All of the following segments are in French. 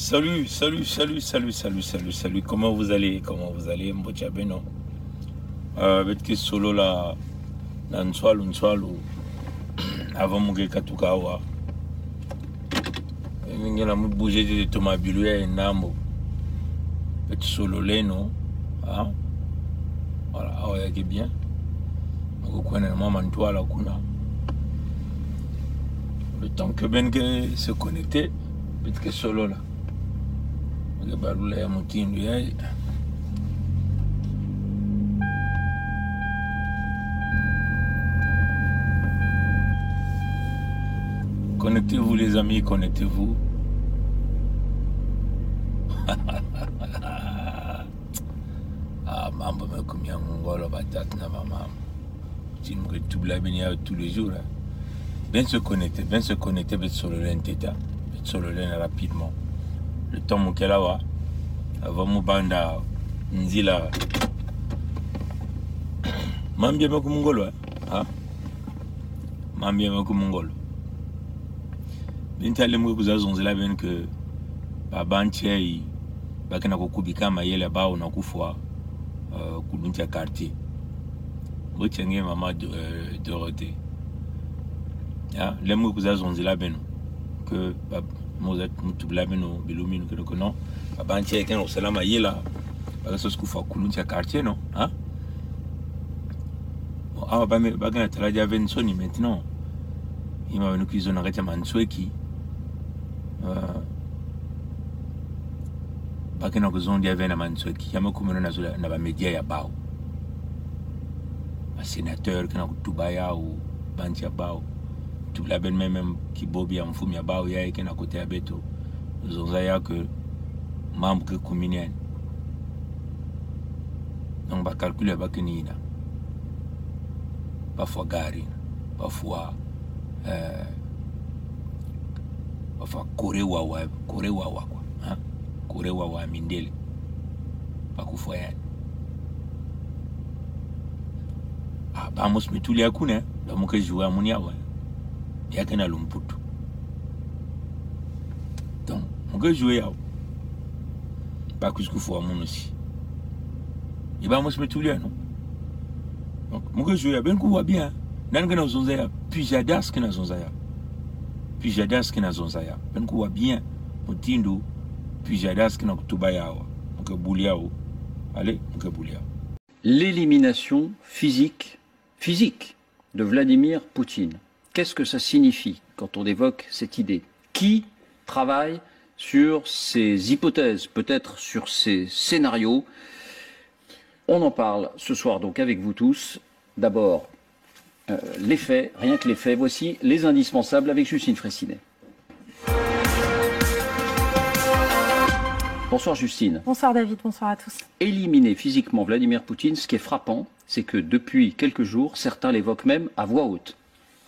Salut, comment vous allez, Mbocha Beno? Betke solo la nswalu, avant muge katukawa. Ngela mu bouger de Thomas Bilouya et Namo. Bet solo leno, hein? Voilà, awa yake bien. Mukukwana na mama ntwala kuna. Le temps que Benke se connectait, betke solo là. Barula ya mutindu yayi. Connectez-vous les amis, connectez-vous. Ah, mambo mekumia mungolo batat na mamam. Tu me retrouves bien tous les jours. Hein. Bien se connecter, bien sur le lenteta, sur le lent rapidement. Le temps mukelawa, avant mubanda nzila. Mambia mekumungolo, hein? Mambia mekumungolo. Bintale mwe kuzazonzela ben que babanche yi bakena kokubika mayele bao na kufwa kuluntia quartier bochenge mama Dorothée ya lemwe kuzazonzela ben que mozat mutubla beno bilumino que non babanche ken osala mayela bakaso kufwa kuluntia quartier non hein bon ah ba bakena taraja vensoni maintenant il m'a venu cuisiner avec Mansweki. Bakena kuzondi ave na Mansweki. Yama kumeno na ba media ya bao. Un sénateur qui n'a kutubaya ou banti ya bao. Tubla ben même qui bobi ya mfumi ya bao ya eke na kote ya beto. Zonzaya que mambo ke kuminian. Donc ba calculer bakenina. Parfois gari, parfois korewawa quoi hein korewawa mindele bakufwa yani ah ba mos mituli yakuna da muka jouer muni yawa yake na lumputu donc muka jouer yawa ba kuskufwa munusi iba mos mituli non donc muka jouer ben kuwa bien nan kana zonzaya pijadas kana zonzaya pijadas kina zonzaya ben kuwa bien mutindo pijadas kina kutubayawa mukebuliao allez mukebuliao. L'élimination physique de Vladimir Poutine. Qu'est-ce que ça signifie quand on évoque cette idée? Qui travaille sur ces hypothèses, peut-être sur ces scénarios? On en parle ce soir donc avec vous tous. D'abord les faits, rien que les faits. Voici les indispensables avec Justine Fraissinet. Bonsoir Justine. Bonsoir David, bonsoir à tous. Éliminer physiquement Vladimir Poutine, ce qui est frappant, c'est que depuis quelques jours, certains l'évoquent même à voix haute.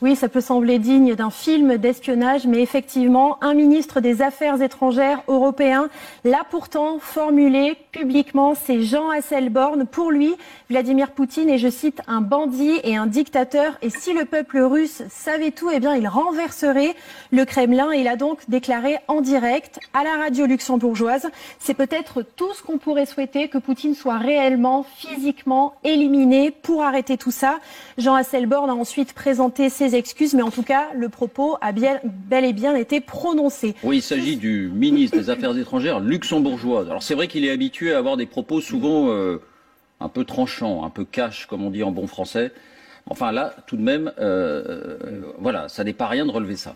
Oui, ça peut sembler digne d'un film d'espionnage, mais effectivement, un ministre des Affaires étrangères européen l'a pourtant formulé publiquement, c'est Jean Hasselborn. Pour lui, Vladimir Poutine est, je cite, un bandit et un dictateur. Et si le peuple russe savait tout, eh bien, il renverserait le Kremlin. Il a donc déclaré en direct à la radio luxembourgeoise. C'est peut-être tout ce qu'on pourrait souhaiter, que Poutine soit réellement, physiquement éliminé pour arrêter tout ça. Jean Hasselborn a ensuite présenté ses excuses, mais en tout cas, le propos a bel et bien été prononcé. Oui, il s'agit du ministre des Affaires étrangères luxembourgeois. Alors c'est vrai qu'il est habitué à avoir des propos souvent un peu tranchants, un peu cash, comme on dit en bon français. Enfin là, tout de même, voilà, ça n'est pas rien de relever ça.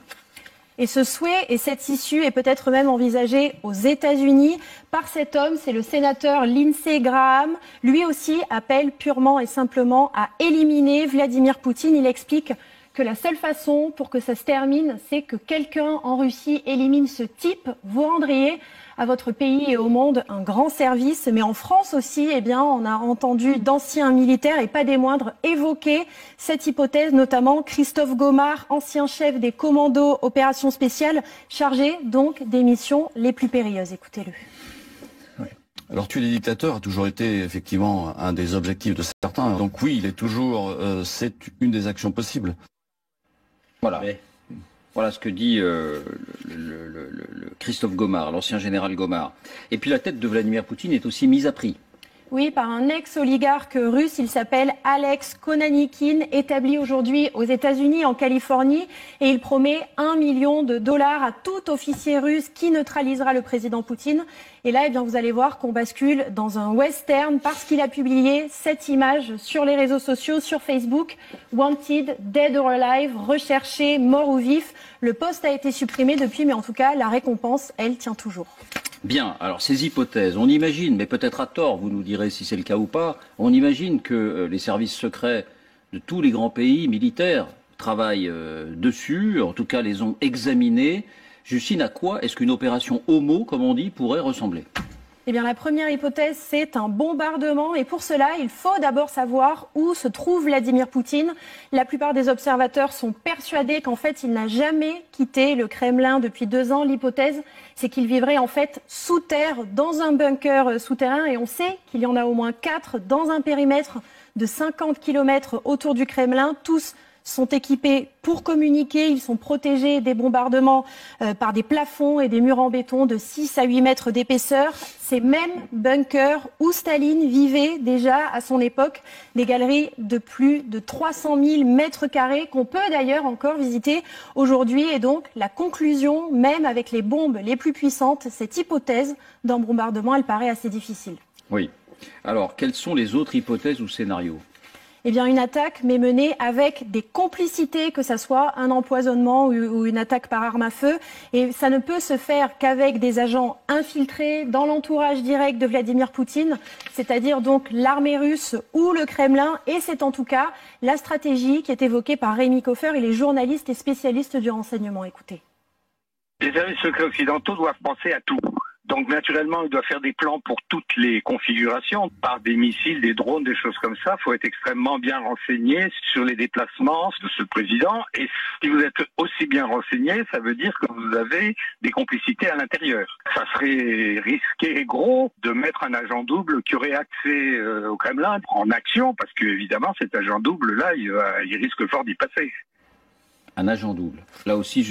Et ce souhait et cette issue est peut-être même envisagée aux États-Unis par cet homme, c'est le sénateur Lindsey Graham. Lui aussi appelle purement et simplement à éliminer Vladimir Poutine. Il explique que la seule façon pour que ça se termine, c'est que quelqu'un en Russie élimine ce type. Vous rendriez à votre pays et au monde un grand service. Mais en France aussi, eh bien, on a entendu d'anciens militaires, et pas des moindres, évoquer cette hypothèse, notamment Christophe Gomard, ancien chef des commandos opérations spéciales, chargé donc des missions les plus périlleuses. Écoutez-le. Alors tuer les dictateurs a toujours été effectivement un des objectifs de certains. Donc oui, il est toujours, c'est une des actions possibles. Voilà. Voilà ce que dit Christophe Gomard, l'ancien général Gomard. Et puis la tête de Vladimir Poutine est aussi mise à prix. Oui, par un ex-oligarque russe, il s'appelle Alex Konanikin, établi aujourd'hui aux États-Unis, en Californie, et il promet $1 million à tout officier russe qui neutralisera le président Poutine. Et là, eh bien, vous allez voir qu'on bascule dans un western parce qu'il a publié cette image sur les réseaux sociaux, sur Facebook. Wanted, dead or alive, recherché, mort ou vif. Le post a été supprimé depuis, mais en tout cas, la récompense, elle, tient toujours. Bien, alors ces hypothèses, on imagine, mais peut-être à tort, vous nous direz si c'est le cas ou pas, on imagine que les services secrets de tous les grands pays militaires travaillent dessus, en tout cas les ont examinés. Justine, à quoi est-ce qu'une opération Homo, comme on dit, pourrait ressembler ? Eh bien, la première hypothèse, c'est un bombardement. Et pour cela, il faut d'abord savoir où se trouve Vladimir Poutine. La plupart des observateurs sont persuadés qu'en fait, il n'a jamais quitté le Kremlin depuis 2 ans. L'hypothèse, c'est qu'il vivrait en fait sous terre, dans un bunker souterrain. Et on sait qu'il y en a au moins 4 dans un périmètre de 50 km autour du Kremlin. Tous sont équipés pour communiquer, ils sont protégés des bombardements par des plafonds et des murs en béton de 6 à 8 mètres d'épaisseur. Ces mêmes bunkers où Staline vivait déjà à son époque, des galeries de plus de 300 000 mètres carrés qu'on peut d'ailleurs encore visiter aujourd'hui. Et donc la conclusion, même avec les bombes les plus puissantes, cette hypothèse d'un bombardement, elle paraît assez difficile. Oui. Alors, quelles sont les autres hypothèses ou scénarios ? Eh bien, une attaque, mais menée avec des complicités, que ça soit un empoisonnement ou une attaque par arme à feu. Et ça ne peut se faire qu'avec des agents infiltrés dans l'entourage direct de Vladimir Poutine, c'est-à-dire donc l'armée russe ou le Kremlin. Et c'est en tout cas la stratégie qui est évoquée par Rémi Koffer et les journalistes et spécialistes du renseignement. Écoutez. Les services secrets occidentaux doivent penser à tout. Donc naturellement, il doit faire des plans pour toutes les configurations, par des missiles, des drones, des choses comme ça. Il faut être extrêmement bien renseigné sur les déplacements de ce président. Et si vous êtes aussi bien renseigné, ça veut dire que vous avez des complicités à l'intérieur. Ça serait risqué et gros de mettre un agent double qui aurait accès au Kremlin en action, parce qu'évidemment, cet agent double-là, il risque fort d'y passer. Un agent double. Là aussi,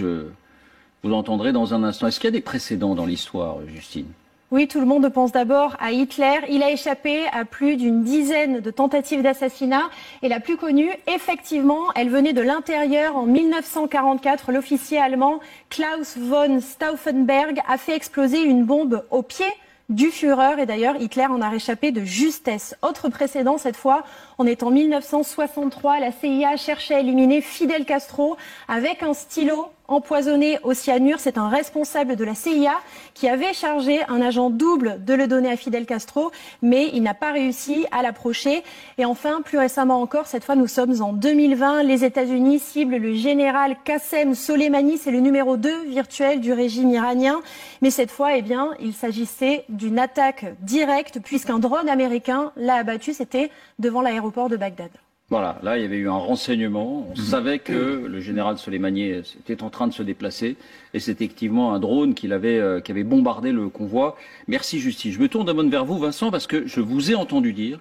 vous l'entendrez dans un instant. Est-ce qu'il y a des précédents dans l'histoire, Justine ? Oui, tout le monde pense d'abord à Hitler. Il a échappé à plus d'une dizaine de tentatives d'assassinat. Et la plus connue, effectivement, elle venait de l'intérieur. En 1944, l'officier allemand Klaus von Stauffenberg a fait exploser une bombe au pied du Führer. Et d'ailleurs, Hitler en a réchappé de justesse. Autre précédent, cette fois, on est en 1963. La CIA cherchait à éliminer Fidel Castro avec un stylo empoisonné au cyanure. C'est un responsable de la CIA qui avait chargé un agent double de le donner à Fidel Castro, mais il n'a pas réussi à l'approcher. Et enfin, plus récemment encore, cette fois nous sommes en 2020, les États-Unis ciblent le général Qassem Soleimani, c'est le numéro 2 virtuel du régime iranien. Mais cette fois, eh bien, il s'agissait d'une attaque directe puisqu'un drone américain l'a abattu, c'était devant l'aéroport de Bagdad. Voilà, là il y avait eu un renseignement, on savait que le général Soleimani était en train de se déplacer et c'est effectivement un drone qui avait bombardé le convoi. Merci Justine. Je me tourne d'abord vers vous Vincent parce que je vous ai entendu dire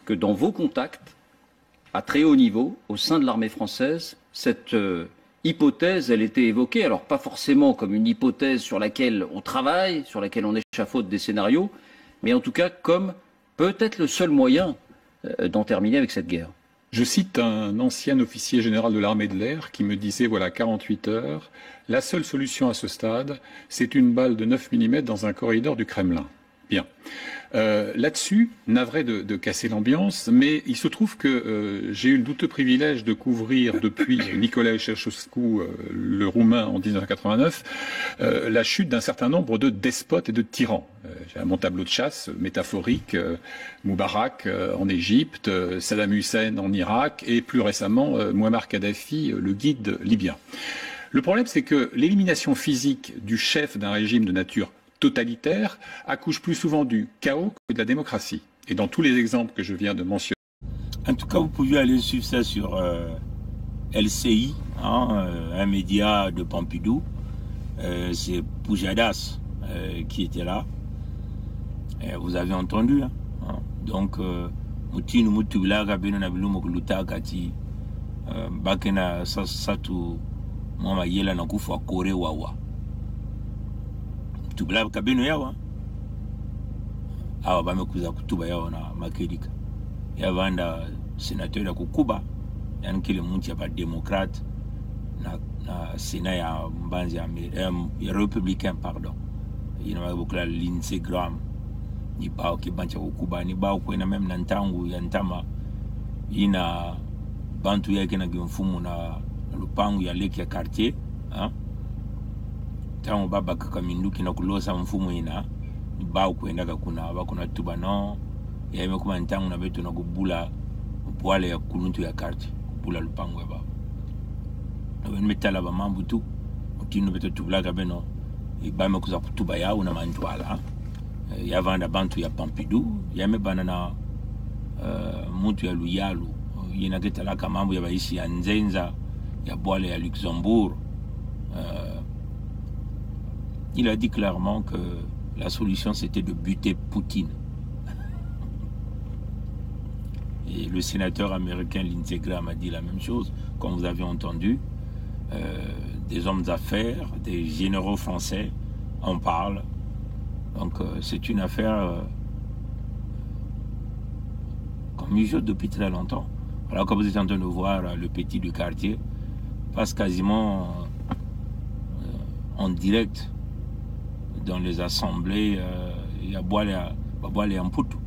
que dans vos contacts à très haut niveau au sein de l'armée française, cette hypothèse elle était évoquée, alors pas forcément comme une hypothèse sur laquelle on travaille, sur laquelle on échafaude des scénarios, mais en tout cas comme peut-être le seul moyen d'en terminer avec cette guerre. Je cite un ancien officier général de l'armée de l'air qui me disait, voilà, 48 heures, la seule solution à ce stade, c'est une balle de 9 mm dans un corridor du Kremlin. Bien. Là-dessus, navré de casser l'ambiance, mais il se trouve que j'ai eu le douteux privilège de couvrir depuis Nicolae Ceausescu, le Roumain, en 1989, la chute d'un certain nombre de despotes et de tyrans. J'ai à mon tableau de chasse métaphorique Moubarak en Égypte, Saddam Hussein en Irak et plus récemment Mouammar Kadhafi, le guide libyen. Le problème, c'est que l'élimination physique du chef d'un régime de nature totalitaire accouche plus souvent du chaos que de la démocratie. Et dans tous les exemples que je viens de mentionner. En tout cas, vous pouvez aller suivre ça sur LCI, un média de Pompidou. C'est Pujadas qui était là. Et vous avez entendu. Donc, Moutine Moutula Gabeno Nabilou Mokuluta Kati Bakena Satu mwa yela na kufa kore wawa tubla kabino yawa awa bamekuza kutuba yao na makedika yavanda senateur ya kukuba yani kile mtu ya demokrate na sena ya mbanzi ya republicain pardon ina mabukla Lindsey Graham ni bao kibancha kukuba ni bao kwena meme na ntangu ya ntama ina bantu yake na mfumo na lupangu ya leki ya quartier tangu baba kakaminduki na kulosa mfumo ina ni bao kwenda kuna tuba no ya imekuma ntangu na betu na kubula bwale ya kuluntu ya quartier kubula lupangu ya baba na metala ba mambu tu utino betu tublaga beno ibame kuza kutuba yao na mandwala ya vanda bantu ya Pompidou ya mebana na muntu ya Luyalu yina ketalaka mambo ya baishi ya Nzenza ya bwale ya Luxembourg. Il a dit clairement que la solution c'était de buter Poutine. Et le sénateur américain Lindsey Graham a dit la même chose, comme vous avez entendu. Des hommes d'affaires, des généraux français en parlent. Donc c'est une affaire qu'on mijote depuis très longtemps. Alors comme vous êtes en train de voir le petit du quartier passe quasiment en direct dans les assemblées ya bwale ya mputu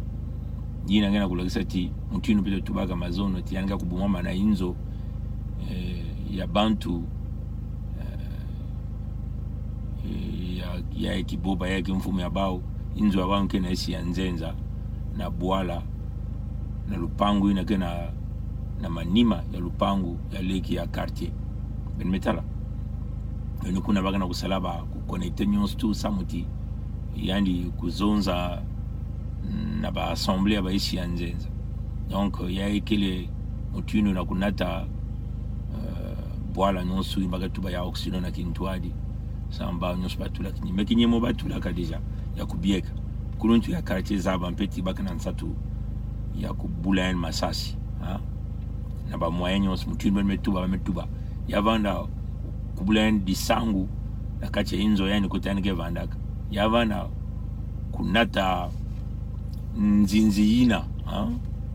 jina ngena kulakisa ti mutinu pito tubaga mazono ti yanga kubumama na inzo ya bantu ya kiboba yake mfumo ya bao inzo ya banke na isi ya Nzenza na bwala na lupangu ina kena na manima ya lupangu ya leki ya quartier ben metala ni kuna baga na kusalaba kuconnecter news tu samuti yani kuzonza na ba assemblée ba isi ya Nzenza donc ya ikile mutinu na kunata bwala nyonso imbaga tuba ya oxyno na kintwadi samba nyonso batula kini mekinyemo batula ka deja ya kubieka kuluntu ya quartier zaba mpeti bakana nsatu ya kubula en masasi na ba moyen nyonso mutinu metuba ya vanda kubula en disangu na kache inzo yani kutanike vandaka ya vanda kunata nzinziyina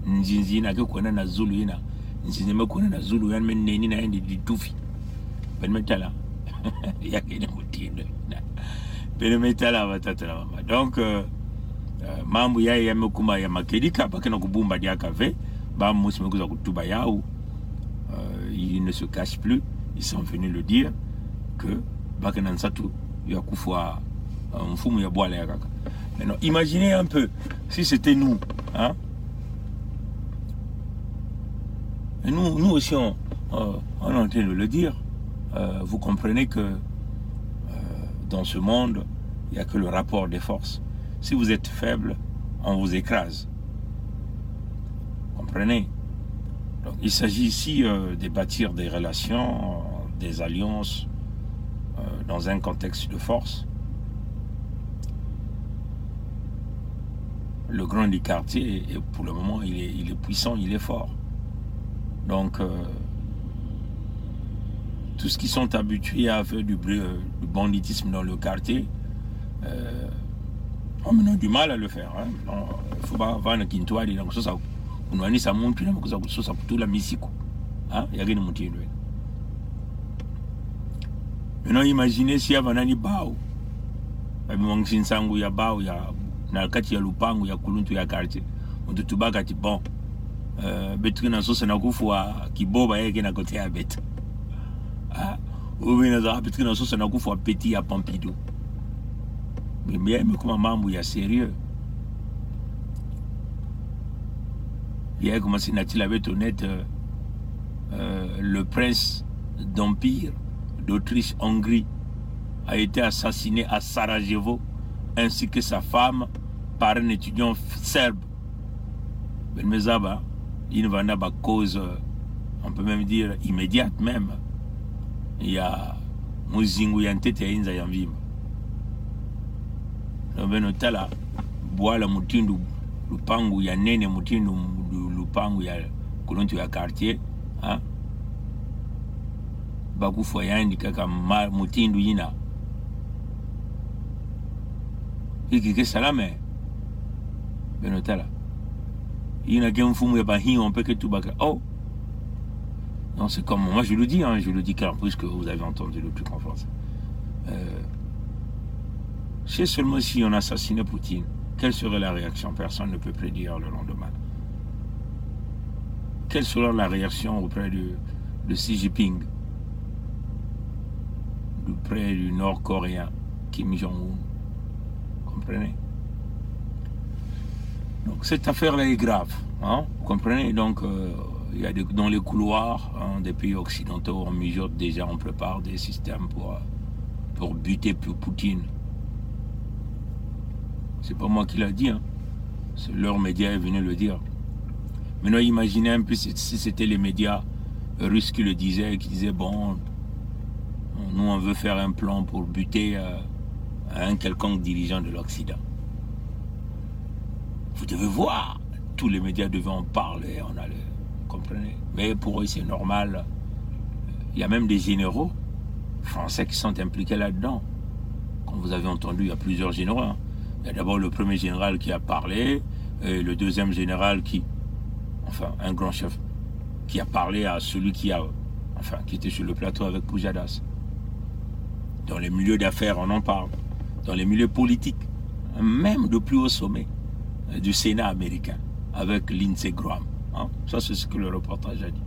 nzinziyina ke kuona na Zulu ina nzinzime kuona na Zulu yani meneni na endi ditufi ben metala yake ni mutindo ben metala batata la mama donc mambo yaye yamekuma ya makedika bakena kubumba dia kave ba musi mekuza kutuba yao il ne se cache plus ils sont venus le dire que bakena nsatu ya kufwa mfumu ya bwala ya kaka. Maintenant imaginez un peu si c'était nous et nous aussi on est en train de le dire. Vous comprenez que dans ce monde il n'y a que le rapport des forces. Si vous êtes faible, on vous écrase. Vous comprenez? Donc, il s'agit ici de bâtir des relations, des alliances dans un contexte de force. Le grand du quartier, pour le moment, il est puissant, il est fort. Donc, tous ceux qui sont habitués à faire du banditisme dans le quartier, on a du mal à le faire. Il faut pas avoir un quintoile, donc ça, on a ça monte, ça tout la musique. Il y a rien de maintenant, imaginez si y a un bao, il y a bao, na kati ya lupangu ya kuluntu ya quartier mtu tubaka ti bon betu na sosa na kufua kiboba yake na kote ya beta ubina za betu na sosa na kufua petit ya Pompidou mais comme mambo ya sérieux il y a comme si Natila avait honnête le prince d'Empire d'Autriche-Hongrie a été assassiné à Sarajevo ainsi que sa femme par un étudiant serbe. Ben Mezaba, il va y avoir cause, on peut même dire immédiate même. Il y a Muzingu Yantete Inza Yamvima. Donc ben otala bois la mutindu lupangu ya nene mutindu lupangu ya kulontu ya quartier, bakufu yaindi kaka mutindu yina ikike salame benotala yina gemfumu ya bahi on peut que tout baka oh non c'est comme moi je le dis hein, je le dis car puisque vous avez entendu le truc en France c'est seulement si on assassinait Poutine, quelle serait la réaction? Personne ne peut prédire le lendemain. Quelle sera la réaction auprès de Xi Jinping, auprès du Nord-Coréen Kim Jong-un? Comprenez? Donc cette affaire-là est grave, hein? Vous comprenez? Donc il y a dans les couloirs des pays occidentaux, on mijote déjà, on prépare des systèmes pour buter Poutine. C'est pas moi qui l'a dit, hein. Leurs médias est venu le dire. Maintenant, imaginez un peu si c'était les médias russes qui le disaient, qui disaient, bon, nous on veut faire un plan pour buter un quelconque dirigeant de l'Occident. Vous devez voir, tous les médias devaient en parler, vous comprenez? Mais pour eux, c'est normal. Il y a même des généraux français qui sont impliqués là-dedans. Comme vous avez entendu, il y a plusieurs généraux, hein. Il y a d'abord le premier général qui a parlé, et le deuxième général qui, enfin un grand chef, qui a parlé à celui qui était sur le plateau avec Pujadas. Dans les milieux d'affaires, on en parle. Dans les milieux politiques, même de plus haut sommet du Sénat américain, avec Lindsey Graham. Hein? Ça, c'est ce que le reportage a dit.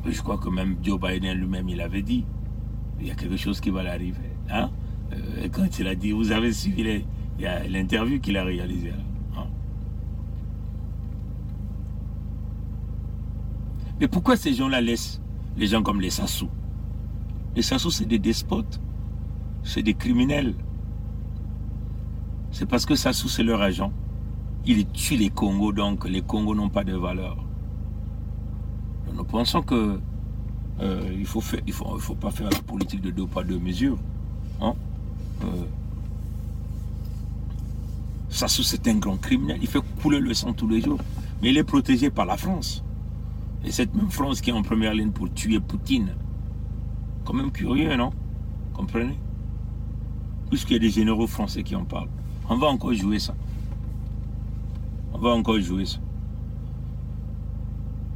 Je crois que même Joe Biden lui-même, il avait dit, il y a quelque chose qui va l'arriver. Hein? Quand il a dit, vous avez suivi l'interview qu'il a réalisée. Hein? Mais pourquoi ces gens-là laissent les gens comme les Sassou? Les Sassou, c'est des despotes, c'est des criminels. C'est parce que Sassou, c'est leur agent. Il tue les Congos, donc les Congos n'ont pas de valeur. Nous pensons que il ne faut pas faire la politique de 2 poids 2 mesures. Hein? Sassou, c'est un grand criminel. Il fait couler le sang tous les jours. Mais il est protégé par la France. Et cette même France qui est en première ligne pour tuer Poutine. Quand même curieux, non? Comprenez? Puisqu'il y a des généraux français qui en parlent. On va encore jouer ça. On va encore jouer ça.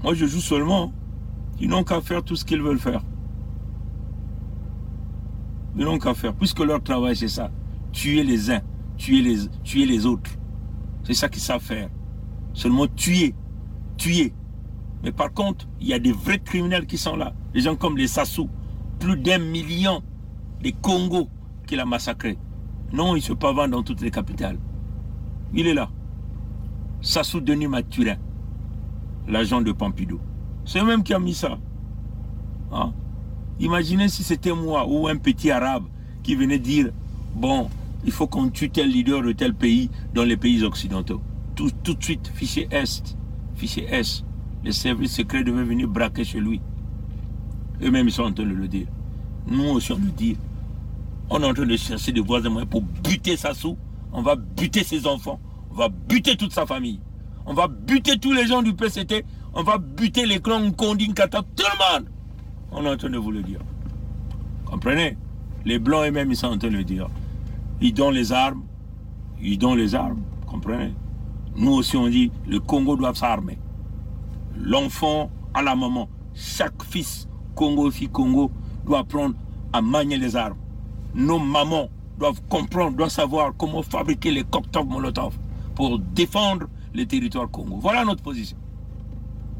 Moi, je joue seulement. Ils n'ont qu'à faire tout ce qu'ils veulent faire. Ils n'ont qu'à faire. Puisque leur travail, c'est ça. Tuer les uns, tuer les autres. C'est ça qu'ils savent faire. Seulement tuer. Tuer. Mais par contre, il y a des vrais criminels qui sont là. Des gens comme les Sassou. Plus d'1 million de Congos qu'il a massacrés. Non, il se pavane dans toutes les capitales. Il est là. Sassou Denis Mathurin. L'agent de Pompidou. C'est eux-mêmes qui a mis ça. Hein? Imaginez si c'était moi ou un petit arabe qui venait dire, bon, il faut qu'on tue tel leader de tel pays dans les pays occidentaux. Tout de suite, fichier S. Les services secrets devaient venir braquer chez lui. Eux-mêmes, ils sont en train de le dire. Nous aussi, on le dit. On est en train de chercher des voies et moyens pour buter Sassou. On va buter ses enfants. On va buter toute sa famille. On va buter tous les gens du PCT. On va buter les clans Kondin, Kata, tout le monde. On est en train de vous le dire. Comprenez? Les Blancs eux-mêmes, ils sont en train de le dire. Ils donnent les armes. Comprenez? Nous aussi, on dit, le Congo doit s'armer. L'enfant à la maman. Chaque fils Congo, fille Congo, doit apprendre à manier les armes. Nos mamans doivent comprendre, doivent savoir comment fabriquer les cocktails Molotov pour défendre les territoires Congo. Voilà notre position.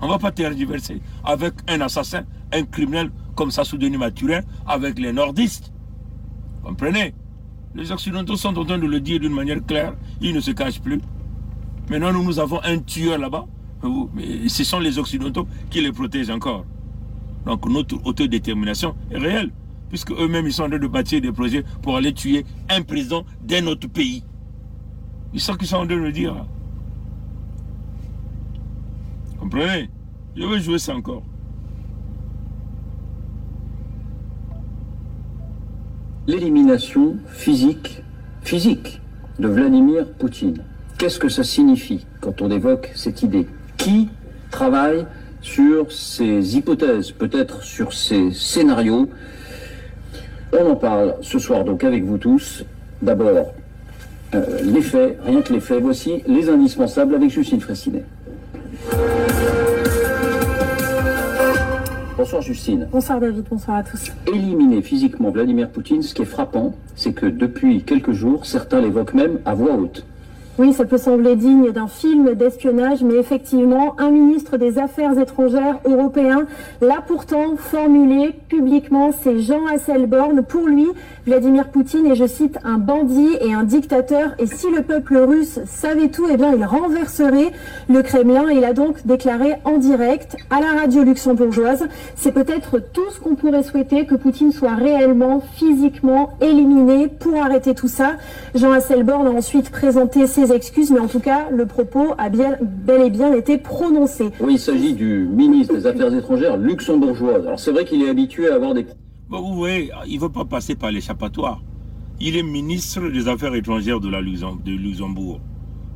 On ne va pas tergiverser avec un assassin, un criminel comme Sassou Denis Mathurin, avec les nordistes. Comprenez? Les Occidentaux sont en train de le dire d'une manière claire. Ils ne se cachent plus. Maintenant, nous avons un tueur là-bas. Mais ce sont les Occidentaux qui les protègent encore. Donc notre autodétermination est réelle. Puisque eux-mêmes, ils sont en train de bâtir des projets pour aller tuer un président d'un autre pays. Ils sont en train de le dire. Comprenez? Je veux jouer ça encore. L'élimination physique de Vladimir Poutine. Qu'est-ce que ça signifie quand on évoque cette idée? Qui travaille sur ces hypothèses, peut-être sur ces scénarios? On en parle ce soir donc avec vous tous. D'abord, les faits, rien que les faits. Voici les indispensables avec Justine Fraissinet. Bonsoir Justine. Bonsoir David, bonsoir à tous. Éliminer physiquement Vladimir Poutine, ce qui est frappant, c'est que depuis quelques jours, certains l'évoquent même à voix haute. Oui, ça peut sembler digne d'un film d'espionnage, mais effectivement, un ministre des Affaires étrangères européen l'a pourtant formulé publiquement, c'est Jean Hasselborn. Pour lui, Vladimir Poutine est, je cite, un bandit et un dictateur, et si le peuple russe savait tout, eh bien, il renverserait le Kremlin. Il a donc déclaré en direct à la radio luxembourgeoise. C'est peut-être tout ce qu'on pourrait souhaiter, que Poutine soit réellement, physiquement éliminé pour arrêter tout ça. Jean Hasselborn a ensuite présenté ses excuses, mais en tout cas, le propos a bel et bien été prononcé. Oui, il s'agit du ministre des Affaires étrangères luxembourgeois. Alors c'est vrai qu'il est habitué à avoir des... Bon, vous voyez, il ne veut pas passer par l'échappatoire. Il est ministre des Affaires étrangères de Luxembourg.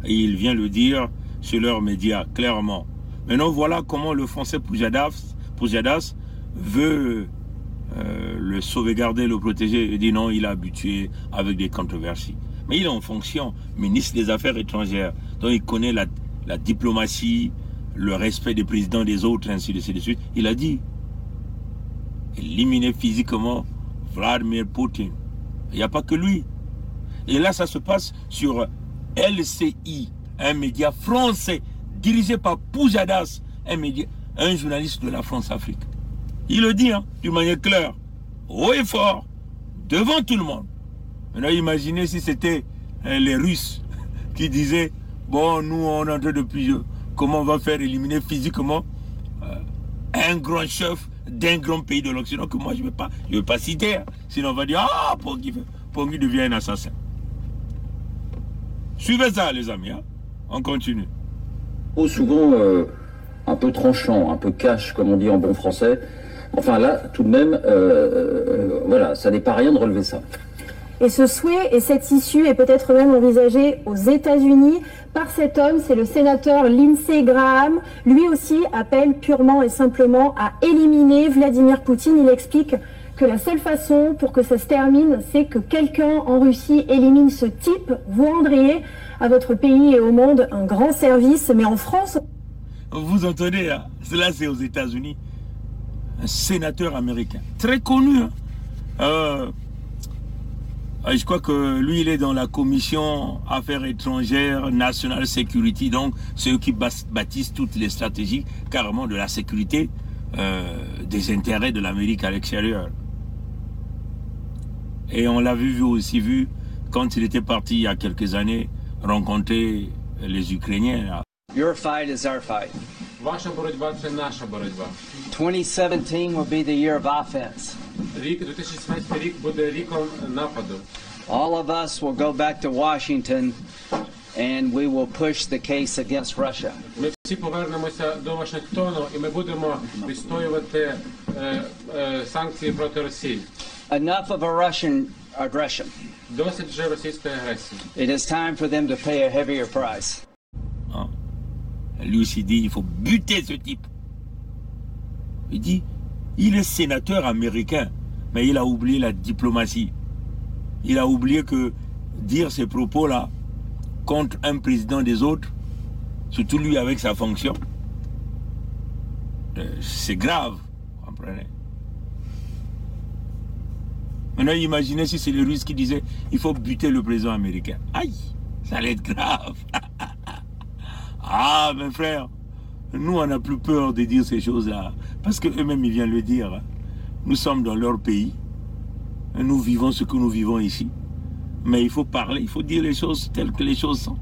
Et il vient le dire sur leurs médias, clairement. Maintenant, voilà comment le français Poujadas veut le sauvegarder, le protéger. Il dit non, il est habitué avec des controverses. Mais il est en fonction, ministre des Affaires étrangères. Donc il connaît la diplomatie, le respect des présidents des autres, ainsi de suite. Il a dit éliminer physiquement Vladimir Poutine. Il n'y a pas que lui. Et là, ça se passe sur LCI, un média français dirigé par Poujadas, un journaliste de la France-Afrique. Il le dit d'une manière claire, haut et fort, devant tout le monde. Maintenant, imaginez si c'était les Russes qui disaient bon, nous, on est en train de plier. Comment on va faire éliminer physiquement un grand chef d'un grand pays de l'Occident que moi, je ne veux pas citer. Sinon, on va dire ah, Pongui devient un assassin. Suivez ça, les amis. On continue. Souvent un peu tranchant, un peu cash, comme on dit en bon français. Enfin là, tout de même, voilà, ça n'est pas rien de relever ça. Et ce souhait et cette issue est peut-être même envisagée aux États-Unis par cet homme, c'est le sénateur Lindsey Graham. Lui aussi appelle purement et simplement à éliminer Vladimir Poutine. Il explique que la seule façon pour que ça se termine, c'est que quelqu'un en Russie élimine ce type. Vous rendriez à votre pays et au monde un grand service, mais en France... Vous entendez, cela c'est aux États-Unis. Un sénateur américain, très connu. Je crois que lui, il est dans la commission Affaires étrangères, National Security, donc ceux qui bâtissent toutes les stratégies carrément de la sécurité des intérêts de l'Amérique à l'extérieur. Et on l'a aussi vu quand il était parti il y a quelques années rencontrer les Ukrainiens. Your fight is our fight. Ваша боротьба – це наша боротьба. 2017 will be the year of offense. Рік 2017 рік буде ріком нападу. All of us will go back to Washington and we will push the case against Russia. Ми всі повернемося до Вашингтону і ми будемо відстоювати санкції проти Росії. Enough of a Russian aggression. Досить вже російської агресії. It is time for them to pay a heavier price. Lui aussi dit, il faut buter ce type. Il dit, il est sénateur américain, mais il a oublié la diplomatie. Il a oublié que dire ces propos-là contre un président des autres, surtout lui avec sa fonction, c'est grave, vous comprenez? Maintenant, imaginez si c'est les Russes qui disaient, il faut buter le président américain. Aïe, ça allait être grave. Ah, mes frères, nous, on n'a plus peur de dire ces choses-là. Parce qu'eux-mêmes, ils viennent le dire. Nous sommes dans leur pays. Nous vivons ce que nous vivons ici. Mais il faut parler, il faut dire les choses telles que les choses sont.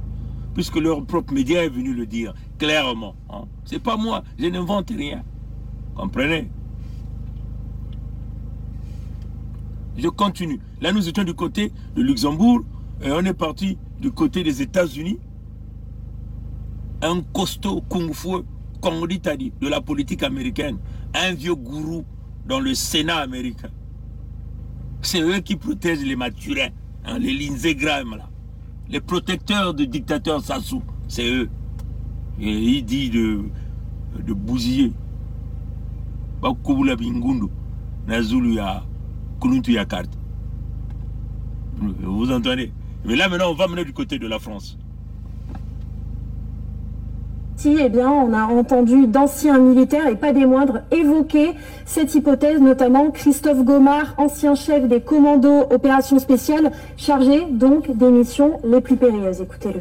Puisque leur propre média est venu le dire clairement. C'est pas moi, je n'invente rien. Comprenez? Je continue. Là, nous étions du côté de Luxembourg et on est parti du côté des États-Unis. Un costaud kung-fu, comme on dit, de la politique américaine, un vieux gourou dans le Sénat américain. C'est eux qui protègent les Mathurins, les Lindsey Graham, là. Les protecteurs du dictateur Sassou, c'est eux. Et il dit de bousiller. Bakubula bingundu. Nazulu ya kununtu ya carte. Vous entendez? Mais là maintenant on va mener du côté de la France. Eh bien, on a entendu d'anciens militaires, et pas des moindres, évoquer cette hypothèse, notamment Christophe Gomard, ancien chef des commandos opérations spéciales, chargé donc des missions les plus périlleuses. Écoutez-le.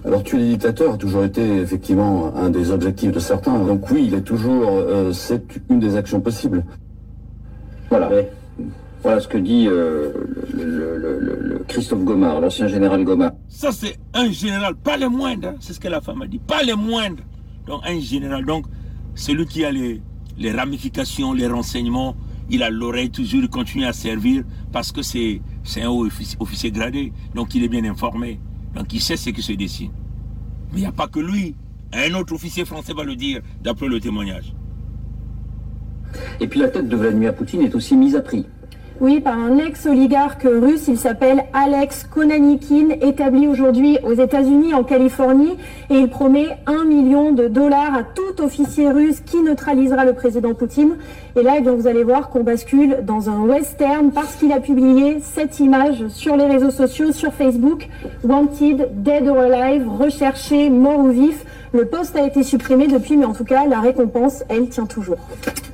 Alors tuer les dictateurs a toujours été effectivement un des objectifs de certains. Donc oui, il est toujours, c'est une des actions possibles. Voilà. Voilà ce que dit le Christophe Gomard, l'ancien général Gomard. Ça c'est un général, pas le moindre, hein, c'est ce que la femme a dit, pas le moindre. Donc un général, donc celui qui a les ramifications, les renseignements, il a l'oreille toujours, il continue à servir parce que c'est un haut officier gradé, donc il est bien informé, donc il sait ce qui se dessine. Mais il n'y a pas que lui, un autre officier français va le dire, d'après le témoignage. Et puis la tête de Vladimir Poutine est aussi mise à prix. Oui, par un ex-oligarque russe, il s'appelle Alex Konanikin, établi aujourd'hui aux États-Unis, en Californie, et il promet $1 million à tout officier russe qui neutralisera le président Poutine. Et là, eh bien, vous allez voir qu'on bascule dans un western parce qu'il a publié cette image sur les réseaux sociaux, sur Facebook. Wanted, dead or alive, recherché, mort ou vif. Le post a été supprimé depuis, mais en tout cas, la récompense, elle, tient toujours.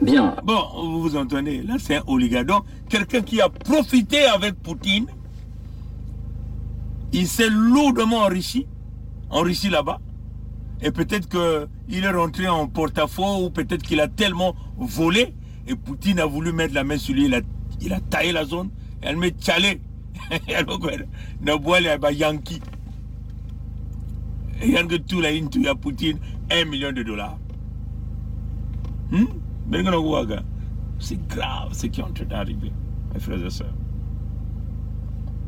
Bien. Bon, vous entendez, là c'est un oligarque, donc quelqu'un qui a profité avec Poutine, il s'est lourdement enrichi là-bas, et peut-être qu'il est rentré en porte-à-faux, ou peut-être qu'il a tellement volé, et Poutine a voulu mettre la main sur lui, il a taillé la zone, et elle met tchalé, n'a boit les Yankee. Et il y a tout là, il y a Poutine, $1 million. C'est grave ce qui est en train d'arriver, mes frères et sœurs.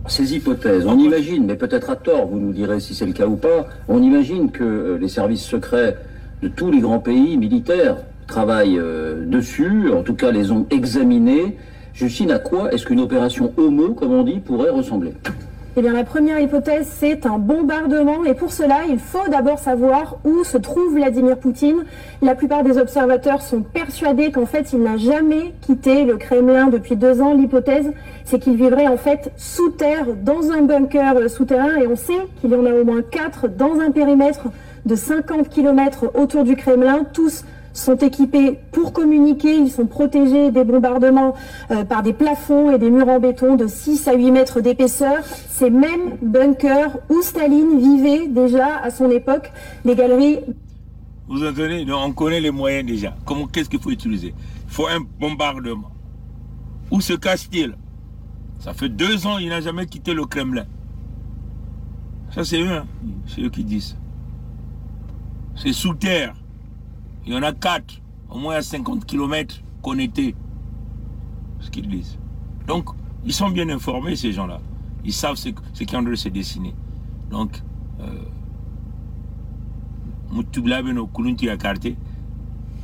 Ces hypothèses, on imagine, mais peut-être à tort, vous nous direz si c'est le cas ou pas, on imagine que les services secrets de tous les grands pays militaires travaillent dessus, en tout cas les ont examinés. Justine, à quoi est-ce qu'une opération Homo, comme on dit, pourrait ressembler ? Eh bien, la première hypothèse, c'est un bombardement. Et pour cela, il faut d'abord savoir où se trouve Vladimir Poutine. La plupart des observateurs sont persuadés qu'en fait, il n'a jamais quitté le Kremlin depuis 2 ans. L'hypothèse, c'est qu'il vivrait en fait sous terre, dans un bunker souterrain. Et on sait qu'il y en a au moins 4 dans un périmètre de 50 km autour du Kremlin. Tous sont équipés pour communiquer, ils sont protégés des bombardements par des plafonds et des murs en béton de 6 à 8 mètres d'épaisseur. Ces mêmes bunkers où Staline vivait déjà à son époque. Les galeries... Vous entendez? On connaît les moyens déjà. Qu'est-ce qu'il faut utiliser? Il faut un bombardement. Où se cache-t-il? Ça fait 2 ans, il n'a jamais quitté le Kremlin. Ça c'est eux, hein? C'est eux qui disent. C'est sous terre. Il y en a 4, au moins à 50 km connectés. Ce qu'ils disent. Donc, ils sont bien informés, ces gens-là. Ils savent ce qui est en train de se dessiner. Donc,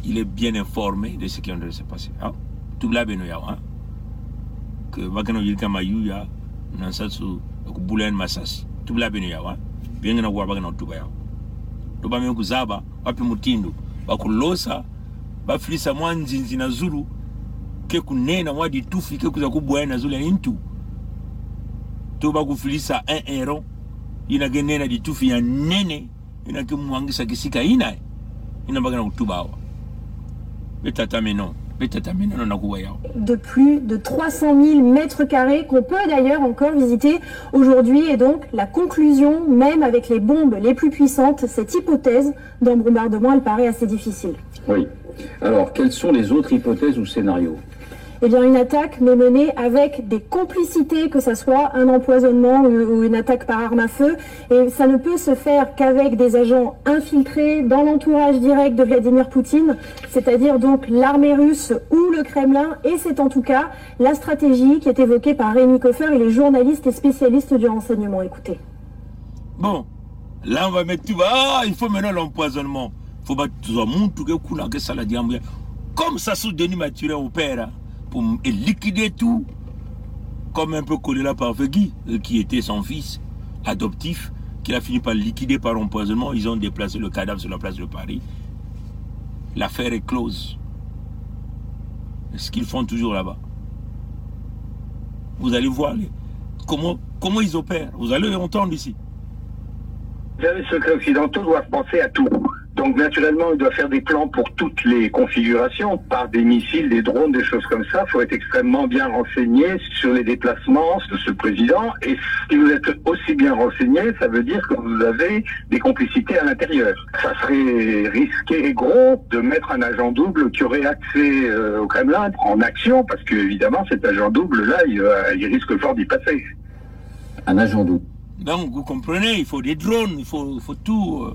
il est bien informé de ce qui est en train de se passer. Que Bakano Yilkama Yuya, Nansatsu, Boulen Massas, Tubla Benoyawa, bien na Wabagano Tubaya. Tubamio Kuzaba, Wapi Mutindo. Bakulosa bafilisa mwanzinzi na zulu ke kunena wadi tufi ke kuza kubwa na zulu intu to bakufilisa un euro ina genena di tufi ya nene ina ke mwangisa kisika ina bagana kutubawa betata meno na kuwa yao. De plus de 300 000 mètres carrés qu'on peut d'ailleurs encore visiter aujourd'hui. Et donc, la conclusion, même avec les bombes les plus puissantes, cette hypothèse d'un bombardement, elle paraît assez difficile. Oui. Alors, quelles sont les autres hypothèses ou scénarios ? Eh bien, une attaque, mais menée avec des complicités, que ce soit un empoisonnement ou une attaque par arme à feu. Et ça ne peut se faire qu'avec des agents infiltrés dans l'entourage direct de Vladimir Poutine, c'est-à-dire donc l'armée russe ou le Kremlin. Et c'est en tout cas la stratégie qui est évoquée par Rémi Koffer et les journalistes et spécialistes du renseignement. Écoutez. Bon, là on va mettre tout. Ah, il faut maintenant l'empoisonnement. Il faut battre tout le monde, que ça la dit. Comme ça sous Denis Mathurin opère. Pour liquider tout, comme un peu collé là par Guy, qui était son fils adoptif, qu'il a fini par liquider par empoisonnement. Ils ont déplacé le cadavre sur la place de Paris. L'affaire est close. Ce qu'ils font toujours là-bas. Vous allez voir comment ils opèrent. Vous allez entendre ici. Les services secrets occidentaux doivent penser à tout. Donc naturellement, ils doivent faire des plans pour toutes les configurations, par des missiles, des drones, des choses comme ça. Il faut être extrêmement bien renseigné sur les déplacements de ce président. Et si vous êtes aussi bien renseigné, ça veut dire que vous avez des complicités à l'intérieur. Ça serait risqué et gros de mettre un agent double qui aurait accès au Kremlin en action, parce que évidemment, cet agent double-là, il risque fort d'y passer. Un agent double. Donc vous comprenez, il faut des drones, il faut tout,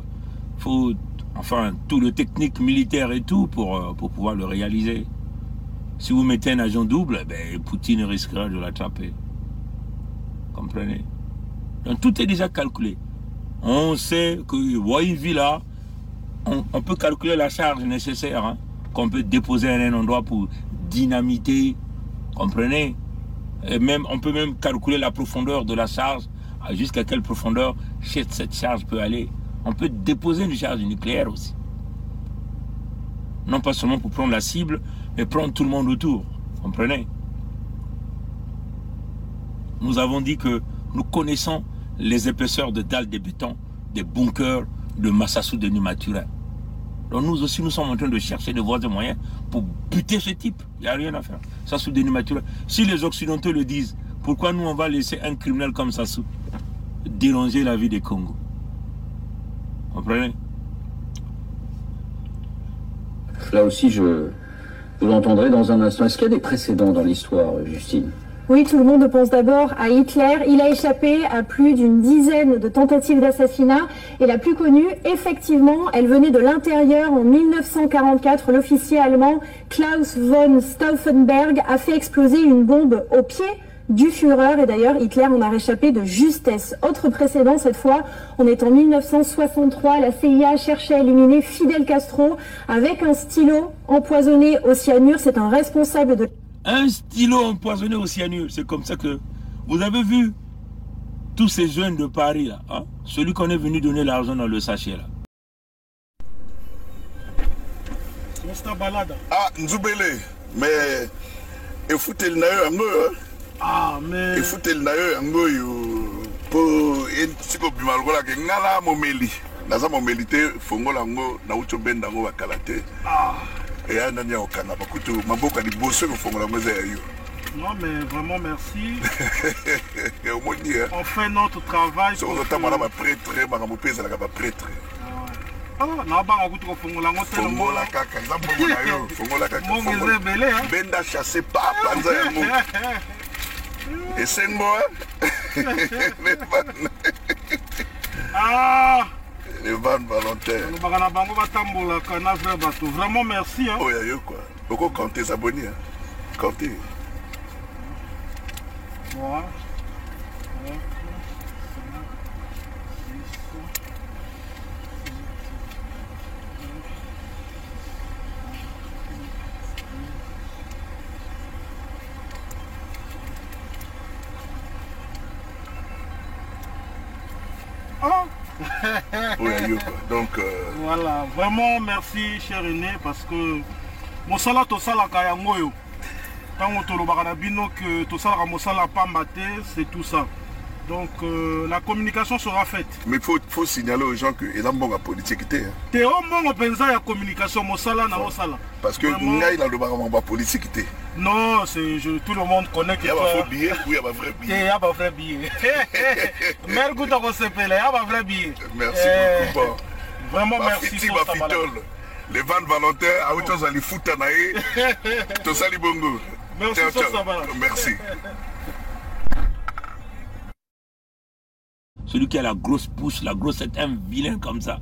enfin tout le technique militaire et tout pour pouvoir le réaliser. Si vous mettez un agent double, ben, Poutine risquera de l'attraper. Comprenez? Donc tout est déjà calculé. On sait que Wavilla, on peut calculer la charge nécessaire hein, qu'on peut déposer à un endroit pour dynamiter. Comprenez? Et même, on peut même calculer la profondeur de la charge. Jusqu'à quelle profondeur cette charge peut aller. On peut déposer une charge nucléaire aussi. Non pas seulement pour prendre la cible, mais prendre tout le monde autour. Vous comprenez? Nous avons dit que nous connaissons les épaisseurs de dalles de béton, des bunkers de Massassou de Maturin. Donc nous aussi, nous sommes en train de chercher de voir des moyens pour buter ce type. Il n'y a rien à faire. Sassou de Maturin. Si les Occidentaux le disent, pourquoi nous on va laisser un criminel comme Sassou déranger la vie des Congo? Vous comprenez? Là aussi, vous l'entendrez dans un instant. Est-ce qu'il y a des précédents dans l'histoire, Justine? Oui, tout le monde pense d'abord à Hitler. Il a échappé à plus d'une dizaine de tentatives d'assassinat. Et la plus connue, effectivement, elle venait de l'intérieur. En 1944, l'officier allemand Klaus von Stauffenberg a fait exploser une bombe au pied du Führer. Et d'ailleurs, Hitler en a réchappé de justesse. Autre précédent, cette fois, on est en 1963. La CIA cherchait à éliminer Fidel Castro avec un stylo empoisonné au cyanure. C'est un responsable de... Un stylo empoisonné au cyanure, c'est comme ça que... Vous avez vu tous ces jeunes de Paris, là, hein? Celui qu'on est venu donner l'argent dans le sachet, là. Ah, Nzoubele, mais... Il faut le naïe un peu, ah, mais... Il faut le naïe un peu, pour... Si vous avez mal, que ngala momeli. Naza momelité, fongo lango, na ucho benda ngo wakalate. Ah... Et un an au Canada, Maboka di bossé au fond de la maison. Non, mais vraiment merci. Au moins dire. On fait notre travail. Sur le temps, madame a prêtre, madame a pèse la prêtre. Ah, n'a pas un coup de fongo la montée. Fongo la caca, fongo la caca. Mon belé, hein. Benda chassé pas, panza et c'est moi. Ah! Les vannes volontaires. Vraiment merci. Hein. Oh, il y a quoi. Beaucoup compter les abonnés. Compter. Voilà. Donc, voilà, vraiment merci cher René parce que Mosala Tosala Kayangoyo. Tant que Tosala Mosala Pambate, c'est tout ça. Donc la communication sera faite. Mais il faut signaler aux gens qu'il y a un bon politique. C'est au moins la communication Mosala na Mosala. Parce que il y a un politique. Non, tout le monde connaît que il y a un faux billet ou il y a un vrai billet. Il y a un vrai billet. Merci beaucoup. Vraiment merci. Les ventes volontaires, à autre chose, les foot à naïe. Tout ça, les bongo. Merci. Celui qui a la grosse bouche, la grosse tête, un vilain comme ça,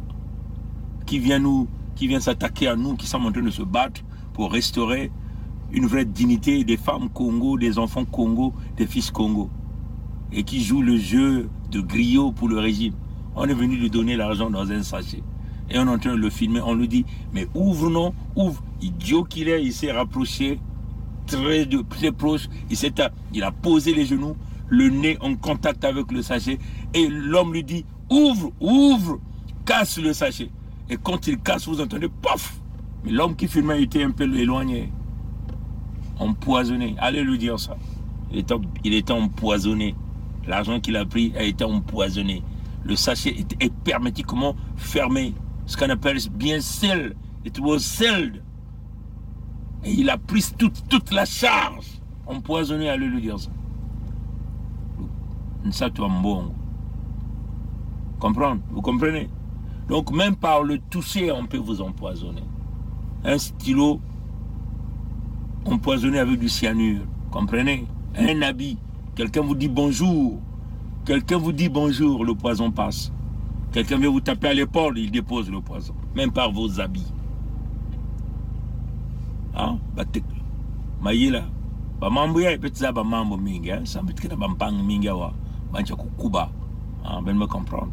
qui vient s'attaquer à nous, qui sommes en train de se battre pour restaurer une vraie dignité des femmes Congo, des enfants Congo, des fils Congo, et qui joue le jeu de griot pour le régime. On est venu lui donner l'argent dans un sachet. Et on est en train de le filmer, on lui dit, mais ouvre non, ouvre. Idiot qu'il est, il s'est rapproché, très proche, il a posé les genoux, le nez en contact avec le sachet, et l'homme lui dit, ouvre, casse le sachet. Et quand il casse, vous entendez, pof! Mais l'homme qui filmait était un peu éloigné. Empoisonné. Allez lui dire ça. Il était empoisonné. L'argent qu'il a pris a été empoisonné. Le sachet est hermétiquement fermé. Ce qu'on appelle bien sealed. It was sealed. Et il a pris toute la charge. Empoisonné, allez lui dire ça. Ça, tu bon. Comprendre? Vous comprenez? Donc, même par le toucher, on peut vous empoisonner. Un stylo empoisonné avec du cyanure. Comprenez? Un habit. Quelqu'un vous dit bonjour. Quelqu'un vous dit bonjour, le poison passe. Quelqu'un vient vous taper à l'épaule, il dépose le poison. Même par vos habits. Hein? Maïla. Bamambo ya petit bamambo mingi. Ça me dit que bampang mingi wa. Bancha kukuba. Ben me comprendre.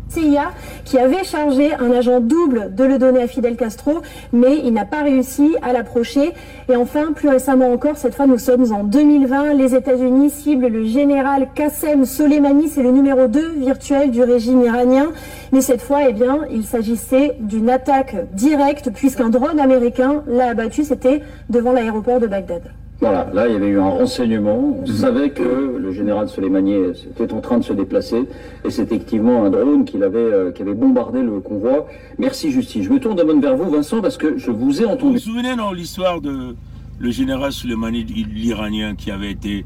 CIA qui avait chargé un agent double de le donner à Fidel Castro, mais il n'a pas réussi à l'approcher. Et enfin, plus récemment encore, cette fois nous sommes en 2020, les États-Unis ciblent le général Qassem Soleimani, c'est le numéro 2 virtuel du régime iranien. Mais cette fois, eh bien, il s'agissait d'une attaque directe puisqu'un drone américain l'a abattu, c'était devant l'aéroport de Bagdad. Voilà, là il y avait eu un renseignement, on savait que le général Soleimani était en train de se déplacer et c'est effectivement un drone qui avait bombardé le convoi. Merci Justine. Je me tourne d'abord vers vous Vincent parce que je vous ai entendu. Vous vous souvenez dans l'histoire de le général Soleimani, l'Iranien qui avait été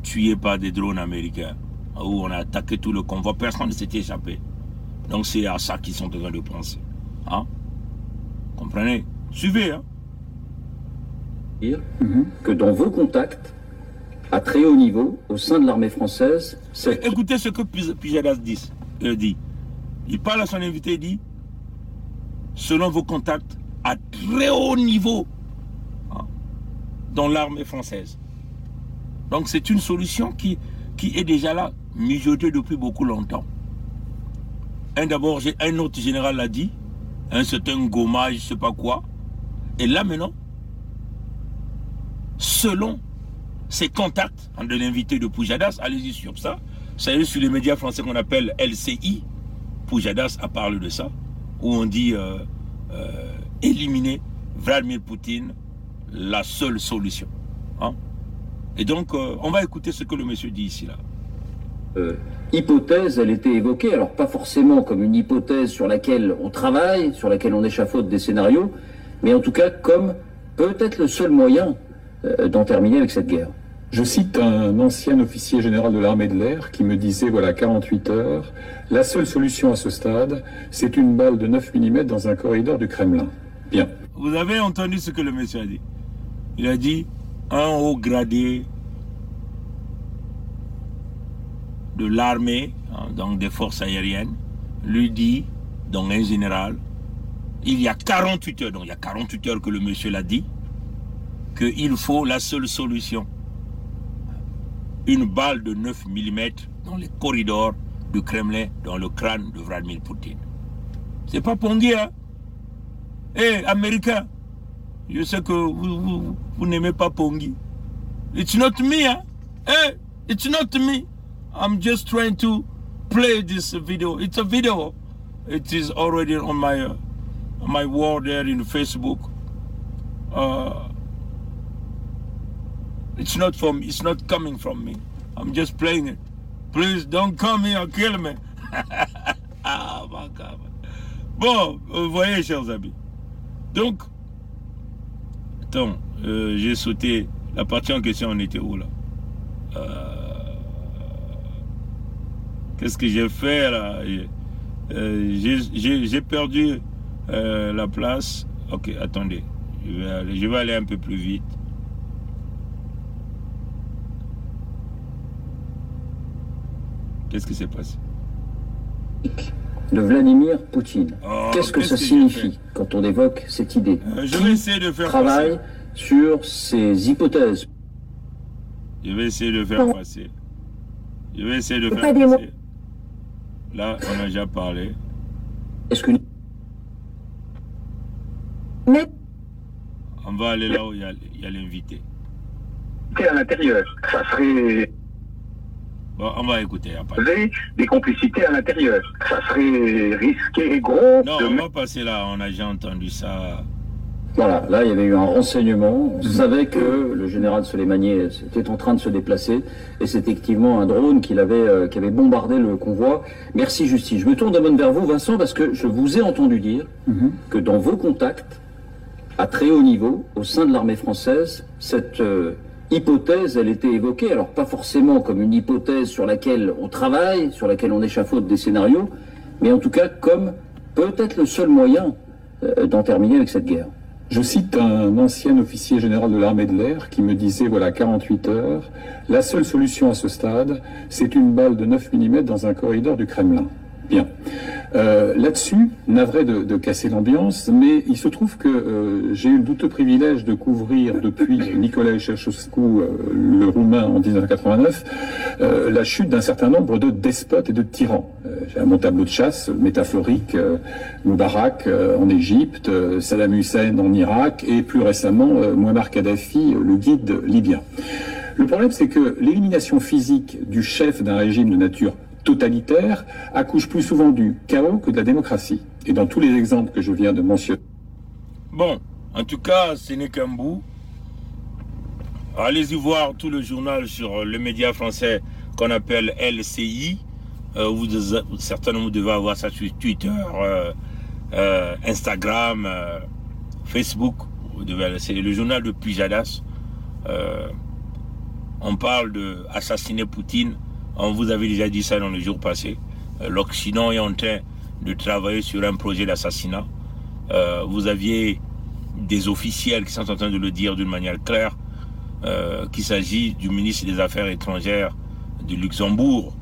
tué par des drones américains où on a attaqué tout le convoi, personne ne s'était échappé. Donc c'est à ça qu'ils sont en train de penser. Hein? Comprenez? Suivez, hein? Que dans vos contacts, à très haut niveau, au sein de l'armée française... Écoutez ce que Pujadas dit. Il parle à son invité, il dit, selon vos contacts, à très haut niveau, hein, dans l'armée française. Donc c'est une solution qui est déjà là, mijotée depuis beaucoup longtemps. D'abord, un autre général l'a dit, c'est un gommage, je ne sais pas quoi. Et là maintenant, selon ses contacts, de l'invité de Pujadas, allez-y sur ça, c'est sur les médias français qu'on appelle LCI, Pujadas a parlé de ça, où on dit éliminer Vladimir Poutine, la seule solution. Hein? Et donc, on va écouter ce que le monsieur dit ici, là. Hypothèse, elle était évoquée, alors pas forcément comme une hypothèse sur laquelle on travaille, sur laquelle on échafaude des scénarios, mais en tout cas comme peut-être le seul moyen d'en terminer avec cette guerre. Je cite un ancien officier général de l'armée de l'air qui me disait, voilà, 48 heures, la seule solution à ce stade, c'est une balle de 9 mm dans un corridor du Kremlin. Bien. Vous avez entendu ce que le monsieur a dit. Il a dit, un haut gradé de l'armée, hein, donc des forces aériennes, lui dit, donc un général, il y a 48 heures, donc il y a 48 heures que le monsieur l'a dit, qu'il faut la seule solution. Une balle de 9 mm dans les corridors du Kremlin, dans le crâne de Vladimir Poutine. C'est pas Pongué, hein? Hey, Américains, je sais que vous n'aimez pas Pongué. It's not me, hein? Hey, it's not me. I'm just trying to play this video. It's a video. It is already on my wall there in Facebook. It's not from. It's not coming from me. I'm just playing it. Please don't come here and kill me. Ah, my God. Bon, vous voyez, chers amis. Donc, attends, j'ai sauté la partie en question. On était où là? Qu'est-ce que j'ai fait là? J'ai perdu la place. Ok, attendez. Je vais aller un peu plus vite. Qu'est-ce qui s'est passé? De Vladimir Poutine. Qu'est-ce que ça signifie quand on évoque cette idée? Je vais essayer de faire travail sur ces hypothèses. Je vais essayer de faire passer. Je vais essayer de faire passer. Là, on a déjà parlé. Est-ce que... Mais... On va aller là où il y a l'invité. À l'intérieur, ça serait... Bon, on va écouter. Des complicités à l'intérieur. Ça serait risqué et gros. Non, on va passer là. On a déjà entendu ça. Voilà, là il y avait eu un renseignement. On savait que le général Soleimani était en train de se déplacer et c'est effectivement un drone qui avait bombardé le convoi. Merci Justice. Je me tourne d'abord vers vous, Vincent, parce que je vous ai entendu dire que dans vos contacts, à très haut niveau, au sein de l'armée française, cette hypothèse, elle était évoquée, alors pas forcément comme une hypothèse sur laquelle on travaille, sur laquelle on échafaude des scénarios, mais en tout cas comme peut-être le seul moyen d'en terminer avec cette guerre. Je cite un ancien officier général de l'armée de l'air qui me disait, voilà, 48 heures, la seule solution à ce stade, c'est une balle de 9 mm dans un corridor du Kremlin. Bien. Là-dessus, navré de casser l'ambiance, mais il se trouve que j'ai eu le douteux privilège de couvrir depuis Nicolae Ceausescu, le Roumain, en 1989, la chute d'un certain nombre de despotes et de tyrans. J'ai à mon tableau de chasse métaphorique Moubarak en Égypte, Saddam Hussein en Irak et plus récemment Muammar Kadhafi, le guide libyen. Le problème, c'est que l'élimination physique du chef d'un régime de nature totalitaire accouche plus souvent du chaos que de la démocratie. Et dans tous les exemples que je viens de mentionner. Bon, en tout cas, ce n'est qu'un bout. Allez-y voir tout le journal sur le média français qu'on appelle LCI. Certainement, vous devez avoir ça sur Twitter, Instagram, Facebook. C'est le journal de Pujadas. On parle d'assassiner Poutine. On vous avait déjà dit ça dans le jour passé. L'Occident est en train de travailler sur un projet d'assassinat. Vous aviez des officiels qui sont en train de le dire d'une manière claire, qu'il s'agit du ministre des Affaires étrangères du Luxembourg,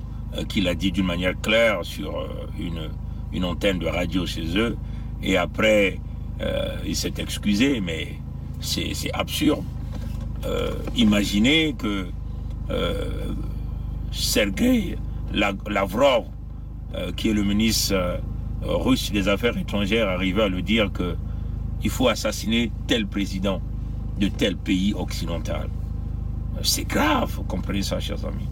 qui l'a dit d'une manière claire sur une antenne de radio chez eux. Et après, il s'est excusé, mais c'est absurde. Imaginez que Sergei Lavrov, qui est le ministre russe des Affaires étrangères, arrivait à le dire qu'il faut assassiner tel président de tel pays occidental. C'est grave, vous comprenez ça, chers amis.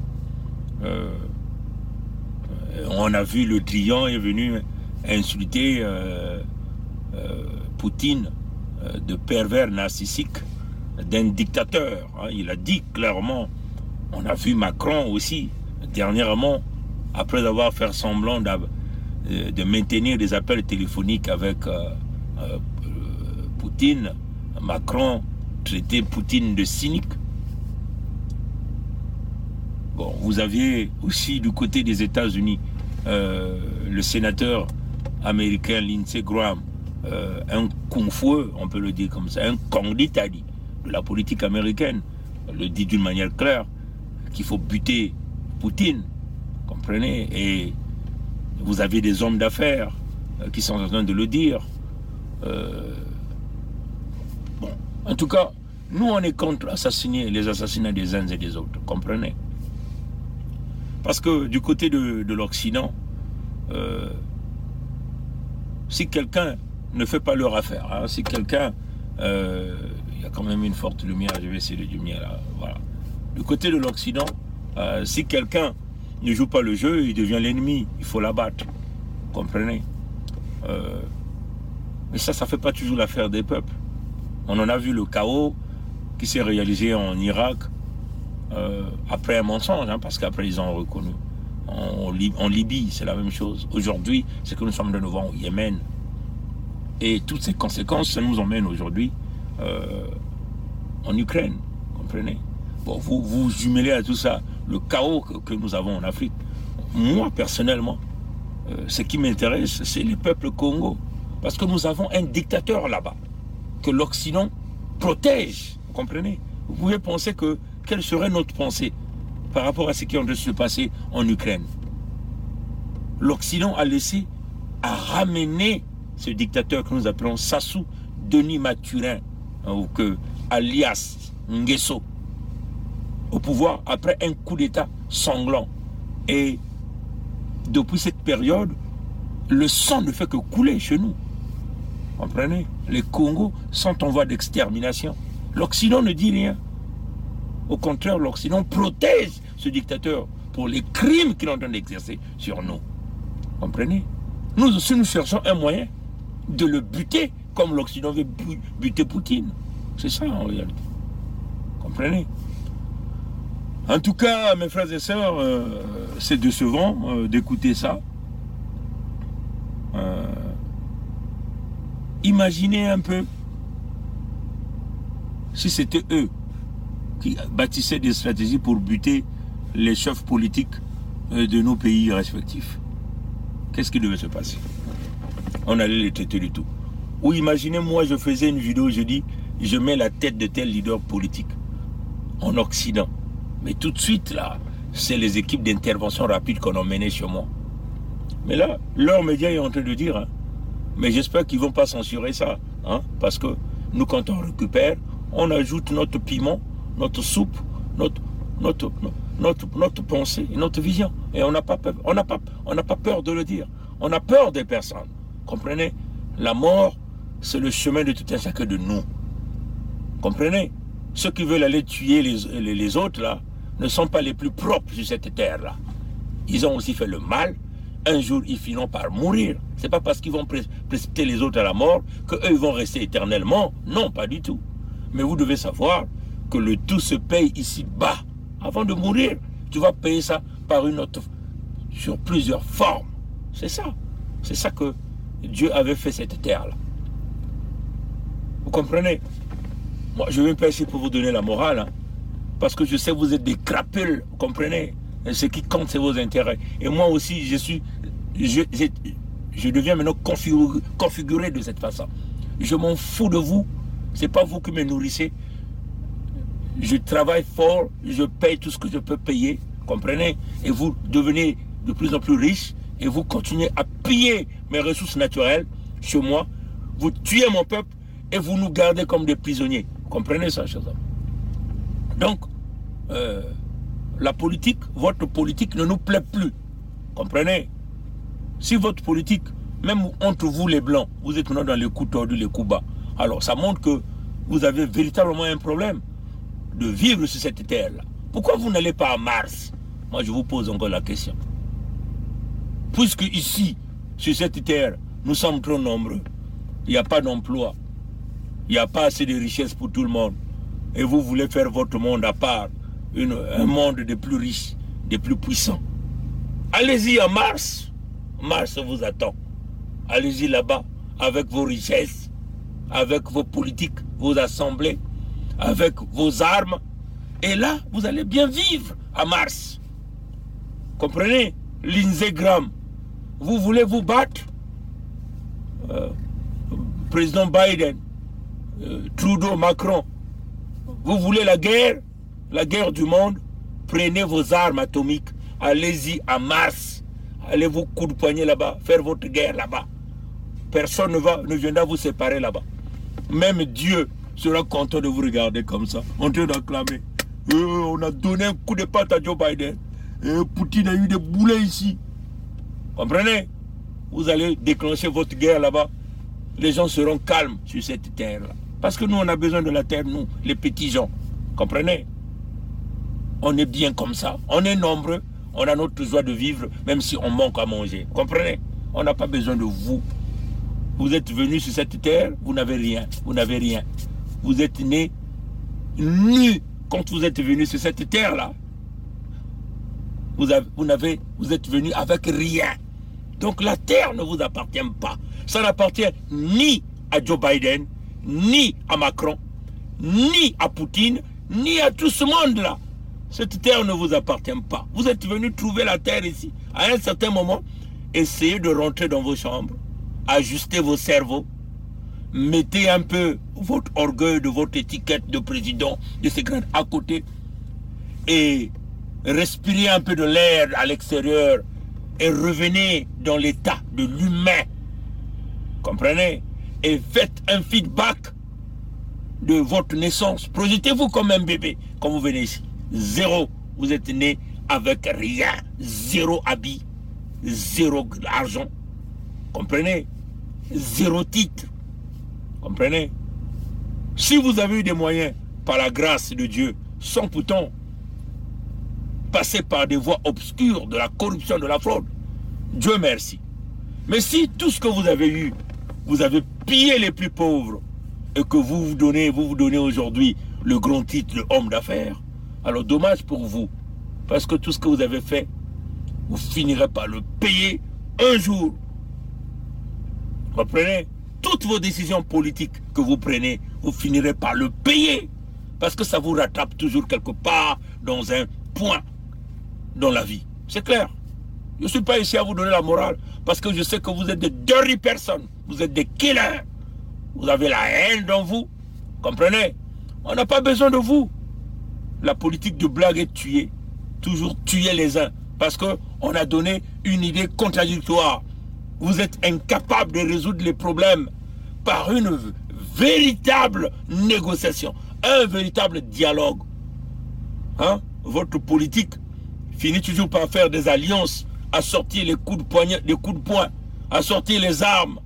On a vu le Drian est venu insulter Poutine de pervers narcissique, d'un dictateur. Il a dit clairement. On a vu Macron aussi, dernièrement, après avoir fait semblant de maintenir des appels téléphoniques avec Poutine. Macron traitait Poutine de cynique. Bon, vous aviez aussi du côté des États-Unis le sénateur américain Lindsey Graham, un kung-fu, on peut le dire comme ça, un kangditali de la politique américaine, le dit d'une manière claire, qu'il faut buter Poutine, comprenez? Et vous avez des hommes d'affaires qui sont en train de le dire. Bon, en tout cas, nous on est contre les assassinats des uns et des autres, comprenez? Parce que du côté de l'Occident, si quelqu'un ne fait pas leur affaire, hein, si quelqu'un, il y a quand même une forte lumière, je vais essayer de lumière là, voilà. Du côté de l'Occident, si quelqu'un ne joue pas le jeu, il devient l'ennemi, il faut l'abattre, comprenez? Mais ça ne fait pas toujours l'affaire des peuples. On en a vu le chaos qui s'est réalisé en Irak après un mensonge, hein, parce qu'après ils ont reconnu. En Libye, c'est la même chose. Aujourd'hui, c'est que nous sommes de nouveau au Yémen. Et toutes ces conséquences, ça nous emmène aujourd'hui en Ukraine, comprenez? Bon, vous jumelez à tout ça le chaos que nous avons en Afrique. Moi, personnellement, ce qui m'intéresse, c'est les peuples Congo. Parce que nous avons un dictateur là-bas, que l'Occident protège, vous comprenez? Vous pouvez penser quelle serait notre pensée par rapport à ce qui est en train de se passer en Ukraine. L'Occident a ramené ce dictateur que nous appelons Sassou Denis Mathurin, ou alias Nguesso, au pouvoir après un coup d'État sanglant. Et depuis cette période, le sang ne fait que couler chez nous. Vous comprenez? Les Congos sont en voie d'extermination. L'Occident ne dit rien. Au contraire, l'Occident protège ce dictateur pour les crimes qu'ils sont en train d'exercer sur nous. Comprenez? Nous aussi, nous cherchons un moyen de le buter, comme l'Occident veut buter Poutine. C'est ça, en réalité. Comprenez? En tout cas, mes frères et sœurs, c'est décevant d'écouter ça. Imaginez un peu si c'était eux qui bâtissaient des stratégies pour buter les chefs politiques de nos pays respectifs. Qu'est-ce qui devait se passer? On allait les traiter du tout. Ou imaginez, moi, je faisais une vidéo, je dis, je mets la tête de tel leader politique en Occident. Mais tout de suite, là, c'est les équipes d'intervention rapide qu'on a menées chez moi. Mais là, leurs médias est en train de dire, hein, mais j'espère qu'ils ne vont pas censurer ça. Hein, parce que nous, quand on récupère, on ajoute notre piment, notre soupe, notre pensée, notre vision. Et on n'a pas peur de le dire. On a peur des personnes. Comprenez? La mort, c'est le chemin de tout un chacun de nous. Comprenez? Ceux qui veulent aller tuer les autres, là, ne sont pas les plus propres sur cette terre-là. Ils ont aussi fait le mal. Un jour, ils finiront par mourir. Ce n'est pas parce qu'ils vont précipiter les autres à la mort qu'eux, ils vont rester éternellement. Non, pas du tout. Mais vous devez savoir que le tout se paye ici-bas. Avant de mourir, tu vas payer ça par une autre, sur plusieurs formes. C'est ça. C'est ça que Dieu avait fait cette terre-là. Vous comprenez? Moi, je ne vais pas essayer pour vous donner la morale, hein, parce que je sais que vous êtes des crapules, vous comprenez? Et ce qui compte, c'est vos intérêts. Et moi aussi, je deviens maintenant configuré de cette façon. Je m'en fous de vous. Ce n'est pas vous qui me nourrissez. Je travaille fort, je paye tout ce que je peux payer, comprenez? Et vous devenez de plus en plus riches et vous continuez à piller mes ressources naturelles chez moi. Vous tuez mon peuple et vous nous gardez comme des prisonniers. Comprenez ça, chers amis? Donc, la politique, votre politique ne nous plaît plus. Comprenez? Si votre politique, même entre vous les Blancs, vous êtes maintenant dans les coups tordus, les coups bas, alors ça montre que vous avez véritablement un problème de vivre sur cette terre-là. Pourquoi vous n'allez pas à Mars? Moi, je vous pose encore la question. Puisque ici, sur cette terre, nous sommes trop nombreux, il n'y a pas d'emploi, il n'y a pas assez de richesses pour tout le monde, et vous voulez faire votre monde à part, un monde des plus riches, des plus puissants. Allez-y à Mars. Mars vous attend. Allez-y là-bas avec vos richesses, avec vos politiques, vos assemblées, avec vos armes. Et là, vous allez bien vivre à Mars. Comprenez? Lindsey Graham, vous voulez vous battre? Président Biden, Trudeau, Macron, vous voulez la guerre du monde? Prenez vos armes atomiques, allez-y à Mars, allez vous coup de poignet là-bas, faire votre guerre là-bas. Personne ne viendra vous séparer là-bas. Même Dieu sera content de vous regarder comme ça, en train d'acclamer. On a donné un coup de patte à Joe Biden. Poutine a eu des boulets ici. Comprenez? Vous allez déclencher votre guerre là-bas. Les gens seront calmes sur cette terre-là. Parce que nous, on a besoin de la terre, nous, les petits gens. Comprenez? On est bien comme ça. On est nombreux. On a notre joie de vivre, même si on manque à manger. Comprenez? On n'a pas besoin de vous. Vous êtes venus sur cette terre, vous n'avez rien. Vous n'avez rien. Vous êtes nés nus quand vous êtes venus sur cette terre-là. Vous êtes venus avec rien. Donc la terre ne vous appartient pas. Ça n'appartient ni à Joe Biden, ni à Macron, ni à Poutine, ni à tout ce monde-là. Cette terre ne vous appartient pas. Vous êtes venus trouver la terre ici. À un certain moment, essayez de rentrer dans vos chambres, ajustez vos cerveaux, mettez un peu votre orgueil de votre étiquette de président de ces grades à côté et respirez un peu de l'air à l'extérieur et revenez dans l'état de l'humain. Comprenez? Et faites un feedback de votre naissance. Projetez-vous comme un bébé quand vous venez ici. Zéro. Vous êtes né avec rien. Zéro habit. Zéro argent. Comprenez? Zéro titre. Comprenez? Si vous avez eu des moyens par la grâce de Dieu, sans pourtant passer par des voies obscures de la corruption, de la fraude. Dieu merci. Mais si tout ce que vous avez eu, vous avez pillé les plus pauvres, et que vous vous donnez aujourd'hui le grand titre de homme d'affaires, alors dommage pour vous. Parce que tout ce que vous avez fait, vous finirez par le payer un jour. Vous comprenez? Toutes vos décisions politiques que vous prenez, vous finirez par le payer. Parce que ça vous rattrape toujours quelque part dans un point dans la vie. C'est clair. Je ne suis pas ici à vous donner la morale. Parce que je sais que vous êtes des dirty personnes. Vous êtes des killers. Vous avez la haine dans vous. Comprenez? On n'a pas besoin de vous. La politique de blague est tuer. Toujours tuer les uns. Parce qu'on a donné une idée contradictoire. Vous êtes incapable de résoudre les problèmes par une véritable négociation. Un véritable dialogue. Hein? Votre politique finit toujours par faire des alliances, à sortir les coups de poing, à sortir les armes.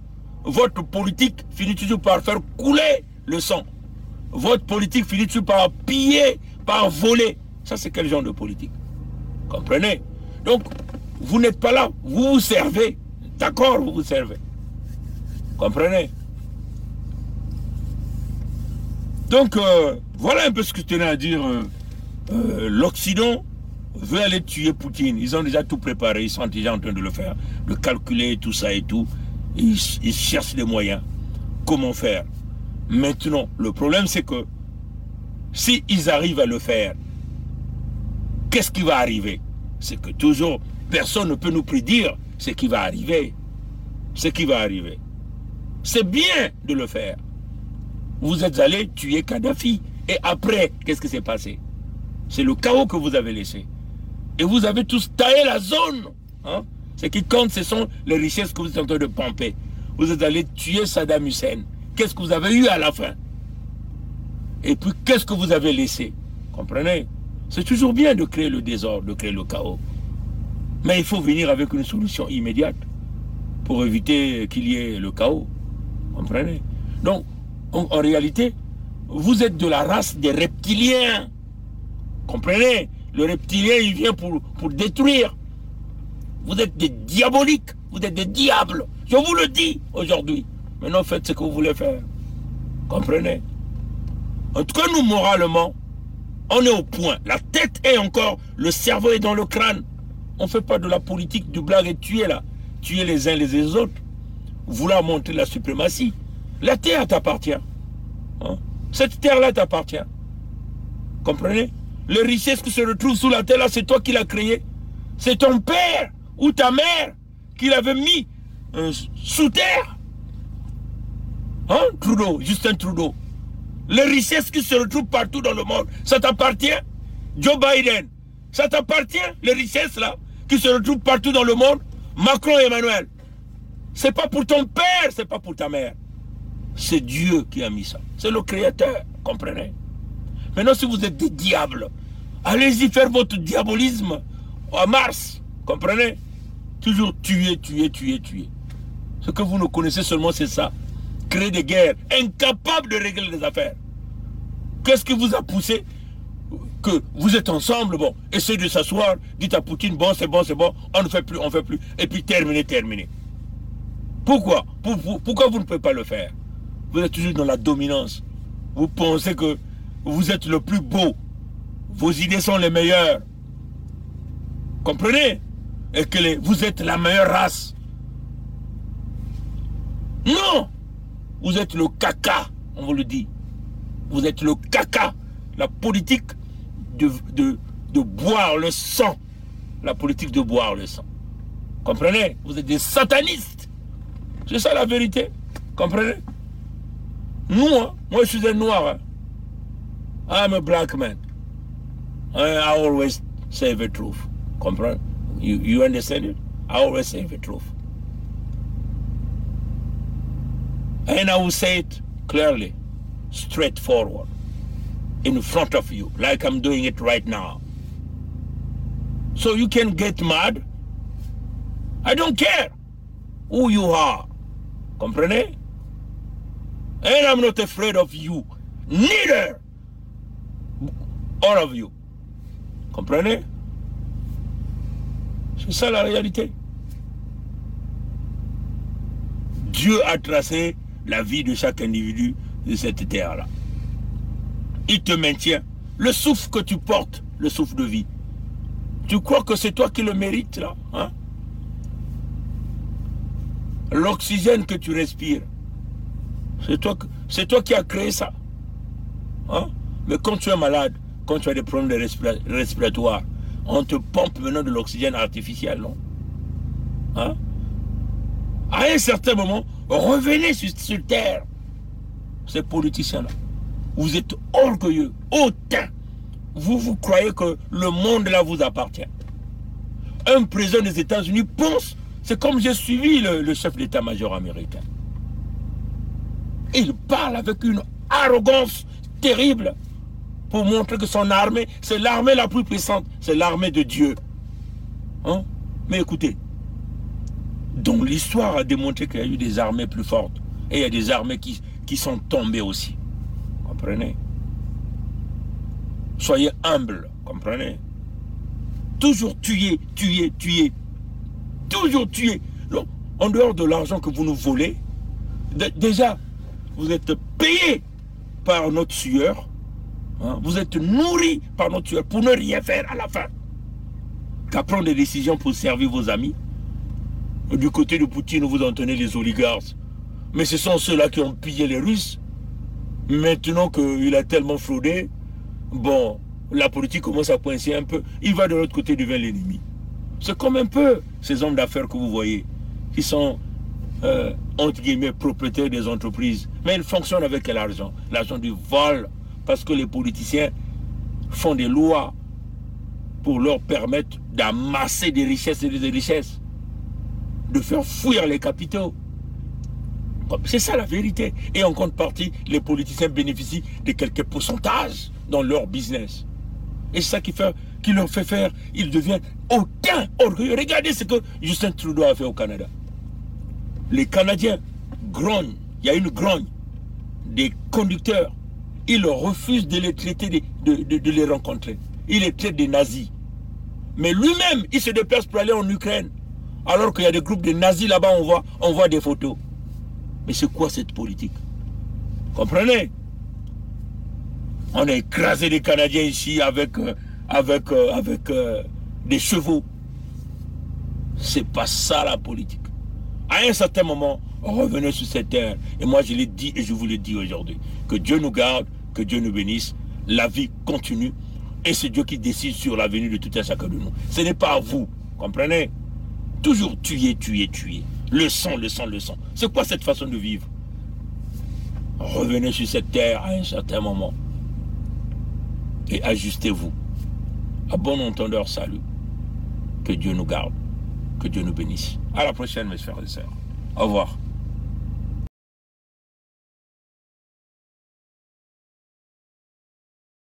Votre politique finit toujours par faire couler le sang. Votre politique finit toujours par piller, par voler. Ça, c'est quel genre de politique? Comprenez? Donc, vous n'êtes pas là, vous vous servez. D'accord, vous vous servez. Comprenez? Donc, voilà un peu ce que je tenais à dire. L'Occident veut aller tuer Poutine. Ils ont déjà tout préparé. Ils sont déjà en train de le faire. De calculer tout ça et tout. Ils cherchent des moyens. Comment faire? Maintenant, le problème c'est que si ils arrivent à le faire, qu'est-ce qui va arriver? C'est que toujours, personne ne peut nous prédire ce qui va arriver. Ce qui va arriver. C'est bien de le faire. Vous êtes allé tuer Kadhafi. Et après, qu'est-ce qui s'est passé? C'est le chaos que vous avez laissé. Et vous avez tous taillé la zone. Hein? Ce qui compte, ce sont les richesses que vous êtes en train de pomper. Vous êtes allé tuer Saddam Hussein. Qu'est-ce que vous avez eu à la fin? Et puis, qu'est-ce que vous avez laissé? Comprenez? C'est toujours bien de créer le désordre, de créer le chaos. Mais il faut venir avec une solution immédiate pour éviter qu'il y ait le chaos. Comprenez? Donc, en réalité, vous êtes de la race des reptiliens. Comprenez? Le reptilien, il vient pour détruire. Vous êtes des diaboliques, vous êtes des diables. Je vous le dis aujourd'hui. Maintenant, faites ce que vous voulez faire. Comprenez? En tout cas, nous, moralement, on est au point. La tête est encore, le cerveau est dans le crâne. On ne fait pas de la politique, du blague et tuer là. Tuer les uns les autres. Vouloir montrer la suprématie. La terre t'appartient. Hein? Cette terre-là t'appartient. Comprenez? Les richesses qui se retrouvent sous la terre là, c'est toi qui l'as créé. C'est ton père ou ta mère qui l'avait mis sous terre. Hein? Trudeau, Justin Trudeau. Les richesses qui se retrouvent partout dans le monde, ça t'appartient? Joe Biden, ça t'appartient? Les richesses là, qui se retrouvent partout dans le monde? Macron et Emmanuel. C'est pas pour ton père, c'est pas pour ta mère. C'est Dieu qui a mis ça. C'est le Créateur, comprenez? Maintenant, si vous êtes des diables, allez-y faire votre diabolisme à Mars, comprenez? Toujours tuer, tuer, tuer, tuer. Ce que vous ne connaissez seulement, c'est ça. Créer des guerres, incapable de régler les affaires. Qu'est-ce qui vous a poussé? Que vous êtes ensemble, bon, essayez de s'asseoir, dites à Poutine, bon, c'est bon, on ne fait plus, on ne fait plus, et puis terminez. Pourquoi? Pourquoi vous ne pouvez pas le faire? Vous êtes toujours dans la dominance. Vous pensez que vous êtes le plus beau. Vos idées sont les meilleures. Comprenez? Et que vous êtes la meilleure race. Non! Vous êtes le caca, on vous le dit. Vous êtes le caca. La politique de boire le sang. La politique de boire le sang. Comprenez? Vous êtes des satanistes. C'est ça la vérité. Comprenez? Nous, hein, moi je suis un noir. Hein. I'm a black man. I always say the truth. Comprenez? You understand it? I always say the truth. And I will say it clearly, straightforward, in front of you, like I'm doing it right now. So you can get mad. I don't care who you are. Comprenez? And I'm not afraid of you. Neither. All of you. Comprenez? C'est ça la réalité. Dieu a tracé la vie de chaque individu de cette terre-là. Il te maintient. Le souffle que tu portes, le souffle de vie, tu crois que c'est toi qui le mérites là, hein? L'oxygène que tu respires, c'est toi qui as créé ça, hein? Mais quand tu es malade, quand tu as des problèmes respiratoires, on te pompe maintenant de l'oxygène artificiel, non? Hein? À un certain moment, revenez sur terre. Ces politiciens-là, vous êtes orgueilleux, hautain. Vous croyez que le monde là vous appartient. Un président des États-Unis pense, c'est comme j'ai suivi le chef d'état-major américain. Il parle avec une arrogance terrible pour montrer que son armée, c'est l'armée la plus puissante, c'est l'armée de Dieu. Hein? Mais écoutez, donc l'histoire a démontré qu'il y a eu des armées plus fortes. Et il y a des armées qui sont tombées aussi. Comprenez? Soyez humbles, comprenez? Toujours tuer. Toujours tuer. Donc, en dehors de l'argent que vous nous volez, déjà, vous êtes payés par notre sueur. Hein? Vous êtes nourris par notre sueur pour ne rien faire à la fin. Qu'à prendre des décisions pour servir vos amis. Du côté de Poutine, vous entendez les oligarques. Mais ce sont ceux-là qui ont pillé les Russes. Maintenant qu'il a tellement fraudé, bon, la politique commence à coincer un peu. Il va de l'autre côté, devient l'ennemi. C'est comme un peu ces hommes d'affaires que vous voyez, qui sont, entre guillemets, propriétaires des entreprises. Mais ils fonctionnent avec quel argent? L'argent du vol. Parce que les politiciens font des lois pour leur permettre d'amasser des richesses et des richesses. De faire fuir les capitaux. C'est ça la vérité. Et en contrepartie, les politiciens bénéficient de quelques pourcentages dans leur business. Et c'est ça qui leur fait faire, ils deviennent aucun orgueilleux. Regardez ce que Justin Trudeau a fait au Canada. Les Canadiens grognent, il y a une grogne des conducteurs. Ils leur refusent de les traiter, de les rencontrer. Ils les traitent des nazis. Mais lui-même, il se déplace pour aller en Ukraine. Alors qu'il y a des groupes de nazis là-bas, on voit des photos. Mais c'est quoi cette politique? Comprenez? On a écrasé les Canadiens ici avec des chevaux. C'est pas ça la politique. À un certain moment, revenez sur cette terre. Et moi je l'ai dit et je vous le dis aujourd'hui. Que Dieu nous garde, que Dieu nous bénisse. La vie continue. Et c'est Dieu qui décide sur l'avenir de tout un chacun de nous. Ce n'est pas à vous. Comprenez? Toujours tuer. Le sang. C'est quoi cette façon de vivre? Revenez sur cette terre à un certain moment. Et ajustez-vous. À bon entendeur, salut. Que Dieu nous garde. Que Dieu nous bénisse. À la prochaine, mes frères et sœurs. Au revoir.